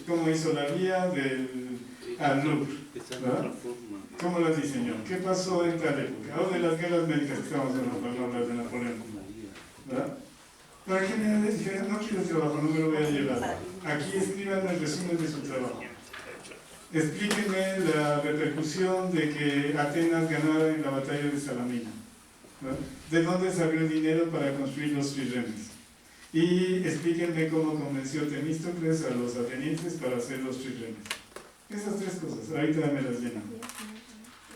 cómo hizo la vía al Louvre, ¿verdad? ¿Cómo la diseñó? ¿Qué pasó en tal época? O de las guerras médicas que estamos hablando para no hablar de Napoleón, ¿verdad? Para que me dijeran, no quiero el trabajo, no me lo voy a llevar. Aquí escriban el resumen de su trabajo. Explíquenme la repercusión de que Atenas ganara en la batalla de Salamina, ¿no? ¿De dónde salió el dinero para construir los trirremes? Y explíquenme cómo convenció Temístocles a los atenienses para hacer los trirremes. Esas tres cosas, ahorita me las llenan.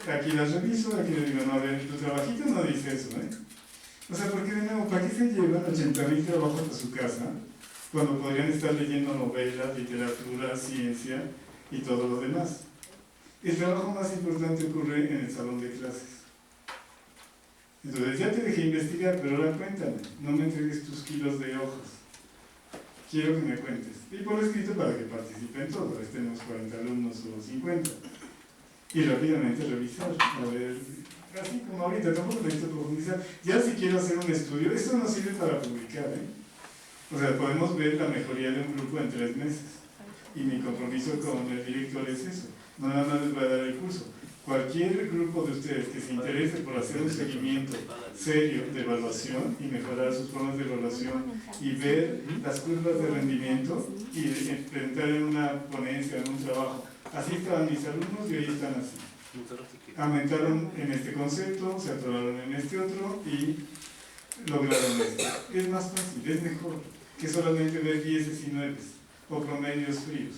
Aquí las reviso, aquí les digo, no, a ver, tu trabajito no dice eso, ¿eh? O sea, porque de nuevo, ¿para qué se llevan 80,000 trabajos a su casa cuando podrían estar leyendo novelas, literatura, ciencia y todo lo demás? El trabajo más importante ocurre en el salón de clases. Entonces ya te dejé investigar, pero ahora cuéntame, no me entregues tus kilos de hojas. Quiero que me cuentes. Y por escrito para que participen todos, a veces tenemos 40 alumnos o 50. Y rápidamente revisar, a ver, así como ahorita, tampoco necesito profundizar. Ya si quiero hacer un estudio, esto no sirve para publicar, ¿eh? O sea, podemos ver la mejoría de un grupo en 3 meses. Y mi compromiso con el director es eso. No nada más les voy a dar el curso. Cualquier grupo de ustedes que se interese por hacer un seguimiento serio de evaluación y mejorar sus formas de evaluación y ver las curvas de rendimiento y presentar en una ponencia, en un trabajo. Así estaban mis alumnos y hoy están así. Aumentaron en este concepto, se atoraron en este otro y lograron esto. Es más fácil, es mejor que solamente ver 10 y 9 o promedios fríos.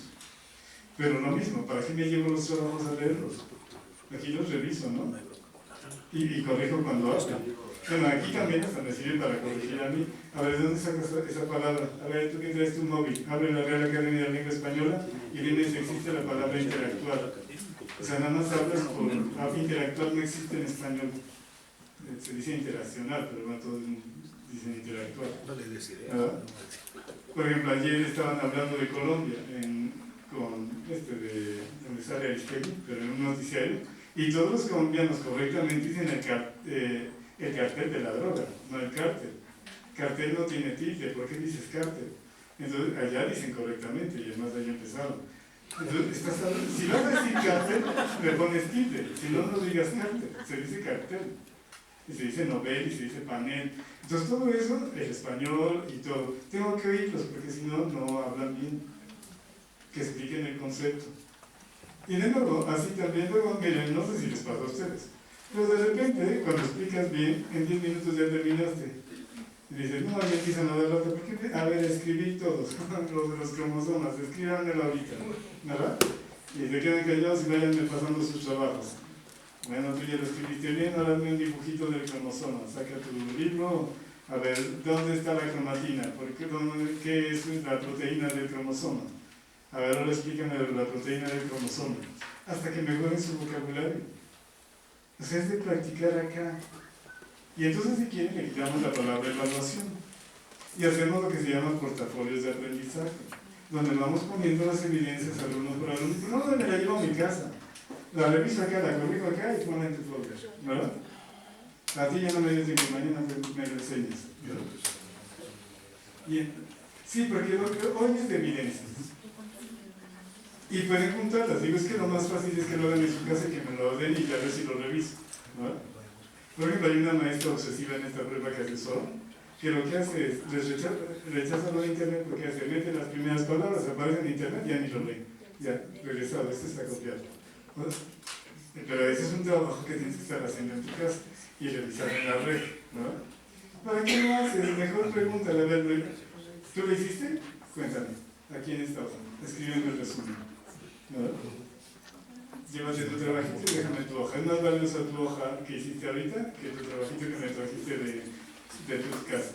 Pero lo mismo, ¿para qué me llevo los trabajos a leerlos? Aquí los reviso, ¿no? Y corrijo cuando hablo. Bueno, aquí también hasta me sirve para corregir a mí. A ver, ¿de dónde sacas esa palabra? A ver, tú que traes tu móvil, abre la Real Academia de la Lengua Española y dime si existe la palabra interactuar. O sea, nada más hablas por... interactuar no existe en español. Se dice interaccionar, pero no todos dicen interactuar. ¿Verdad? Por ejemplo, ayer estaban hablando de Colombia con donde sale Aristegui, pero en un noticiario, y todos los colombianos correctamente dicen el cartel de la droga, no el cártel. Cartel no tiene tilde, ¿por qué dices cártel? Entonces allá dicen correctamente y además ahí empezaron. Entonces, si vas a decir cártel, le pones tilde, si no, no digas cártel, se dice cartel. Y se dice novel y se dice panel. Entonces todo eso, el español y todo, tengo que oírlos porque si no, no hablan bien. Que expliquen el concepto. Y de nuevo, así también, luego, miren, no sé si les pasa a ustedes, pero de repente, cuando explicas bien, en 10 minutos ya terminaste. Y dices, no, ya empiezan a dar la otra, ¿por qué? A ver, escribí todos, los de los cromosomas, escríbanmelo ahorita, ¿verdad? Y se quedan callados y vayanme pasando sus trabajos. Bueno, tú ya lo escribiste bien, ahora hazme un dibujito del cromosoma, saca tu libro, a ver, ¿dónde está la cromatina? ¿Qué es la proteína del cromosoma? A ver, ahora explícame la proteína del cromosoma, hasta que mejoren su vocabulario. O sea, es de practicar acá. Y entonces, si quieren, le quitamos la palabra evaluación y hacemos lo que se llama portafolios de aprendizaje, donde vamos poniendo las evidencias alumno por alumno. No, me la llevo a mi casa, la reviso acá, la corrijo acá y ponla en tu folder, ¿verdad? A ti ya no me dices que mañana me lo enseñas. Bien. Sí, porque hoy es de evidencias. Y pueden juntarlas. Digo, es que lo más fácil es que lo hagan en su casa y que me lo den y a ver si lo reviso, ¿no? Por ejemplo, hay una maestra obsesiva en esta prueba que asesora, que lo que hace es, rechaza lo de internet porque se mete las primeras palabras, aparece en internet y ya ni lo leen. Ya, regresado, esto está copiado. ¿No? Pero ese es un trabajo que tienes que estar haciendo en tu casa y revisar en la red, ¿no? ¿Para qué lo haces? Mejor pregúntale, a ver, ¿tú lo hiciste? Cuéntame, aquí en esta hoja, escríbeme el resumen. ¿No? Llévate tu trabajito y déjame tu hoja. Es más valiosa tu hoja que hiciste ahorita que tu trabajito que me trajiste de tu casa.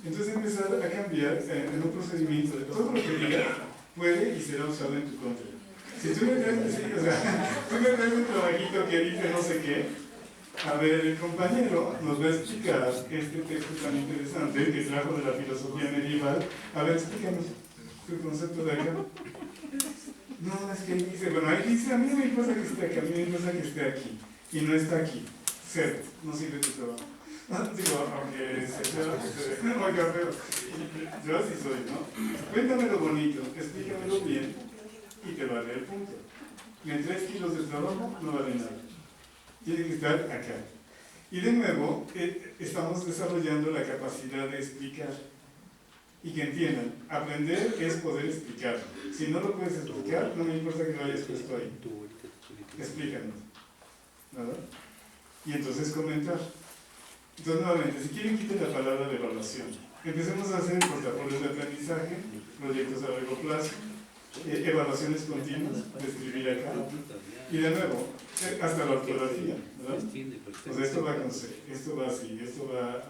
Entonces empezar a cambiar en un procedimiento de todo lo que digas puede y será usado en tu contra. Si tú me traes, tú me traes un trabajito que dice no sé qué, a ver, el compañero nos va a explicar este texto tan interesante que trajo de la filosofía medieval. A ver, explícanos tu concepto de acá. No, es que ahí dice, bueno, ahí dice, a mí no me importa que esté aquí, a mí me importa que esté aquí. Y no está aquí. Cero. No sirve tu trabajo. Digo, aunque oiga, pero yo así soy, ¿no? Cuéntame lo bonito, explícamelo bien y te vale el punto. Y en 3 kilos de trabajo no vale nada. Tiene que estar acá. Y de nuevo, estamos desarrollando la capacidad de explicar. Y que entiendan, aprender es poder explicar. Si no lo puedes explicar, no me importa que lo hayas puesto ahí. Explícanos. ¿Verdad? Y entonces comentar. Entonces, nuevamente, si quieren, quiten la palabra de evaluación. Empecemos a hacer portafolios de aprendizaje, proyectos a largo plazo, evaluaciones continuas, de escribir acá. Y de nuevo, hasta la ortografía, ¿verdad? O sea, esto va con C, esto va así, esto va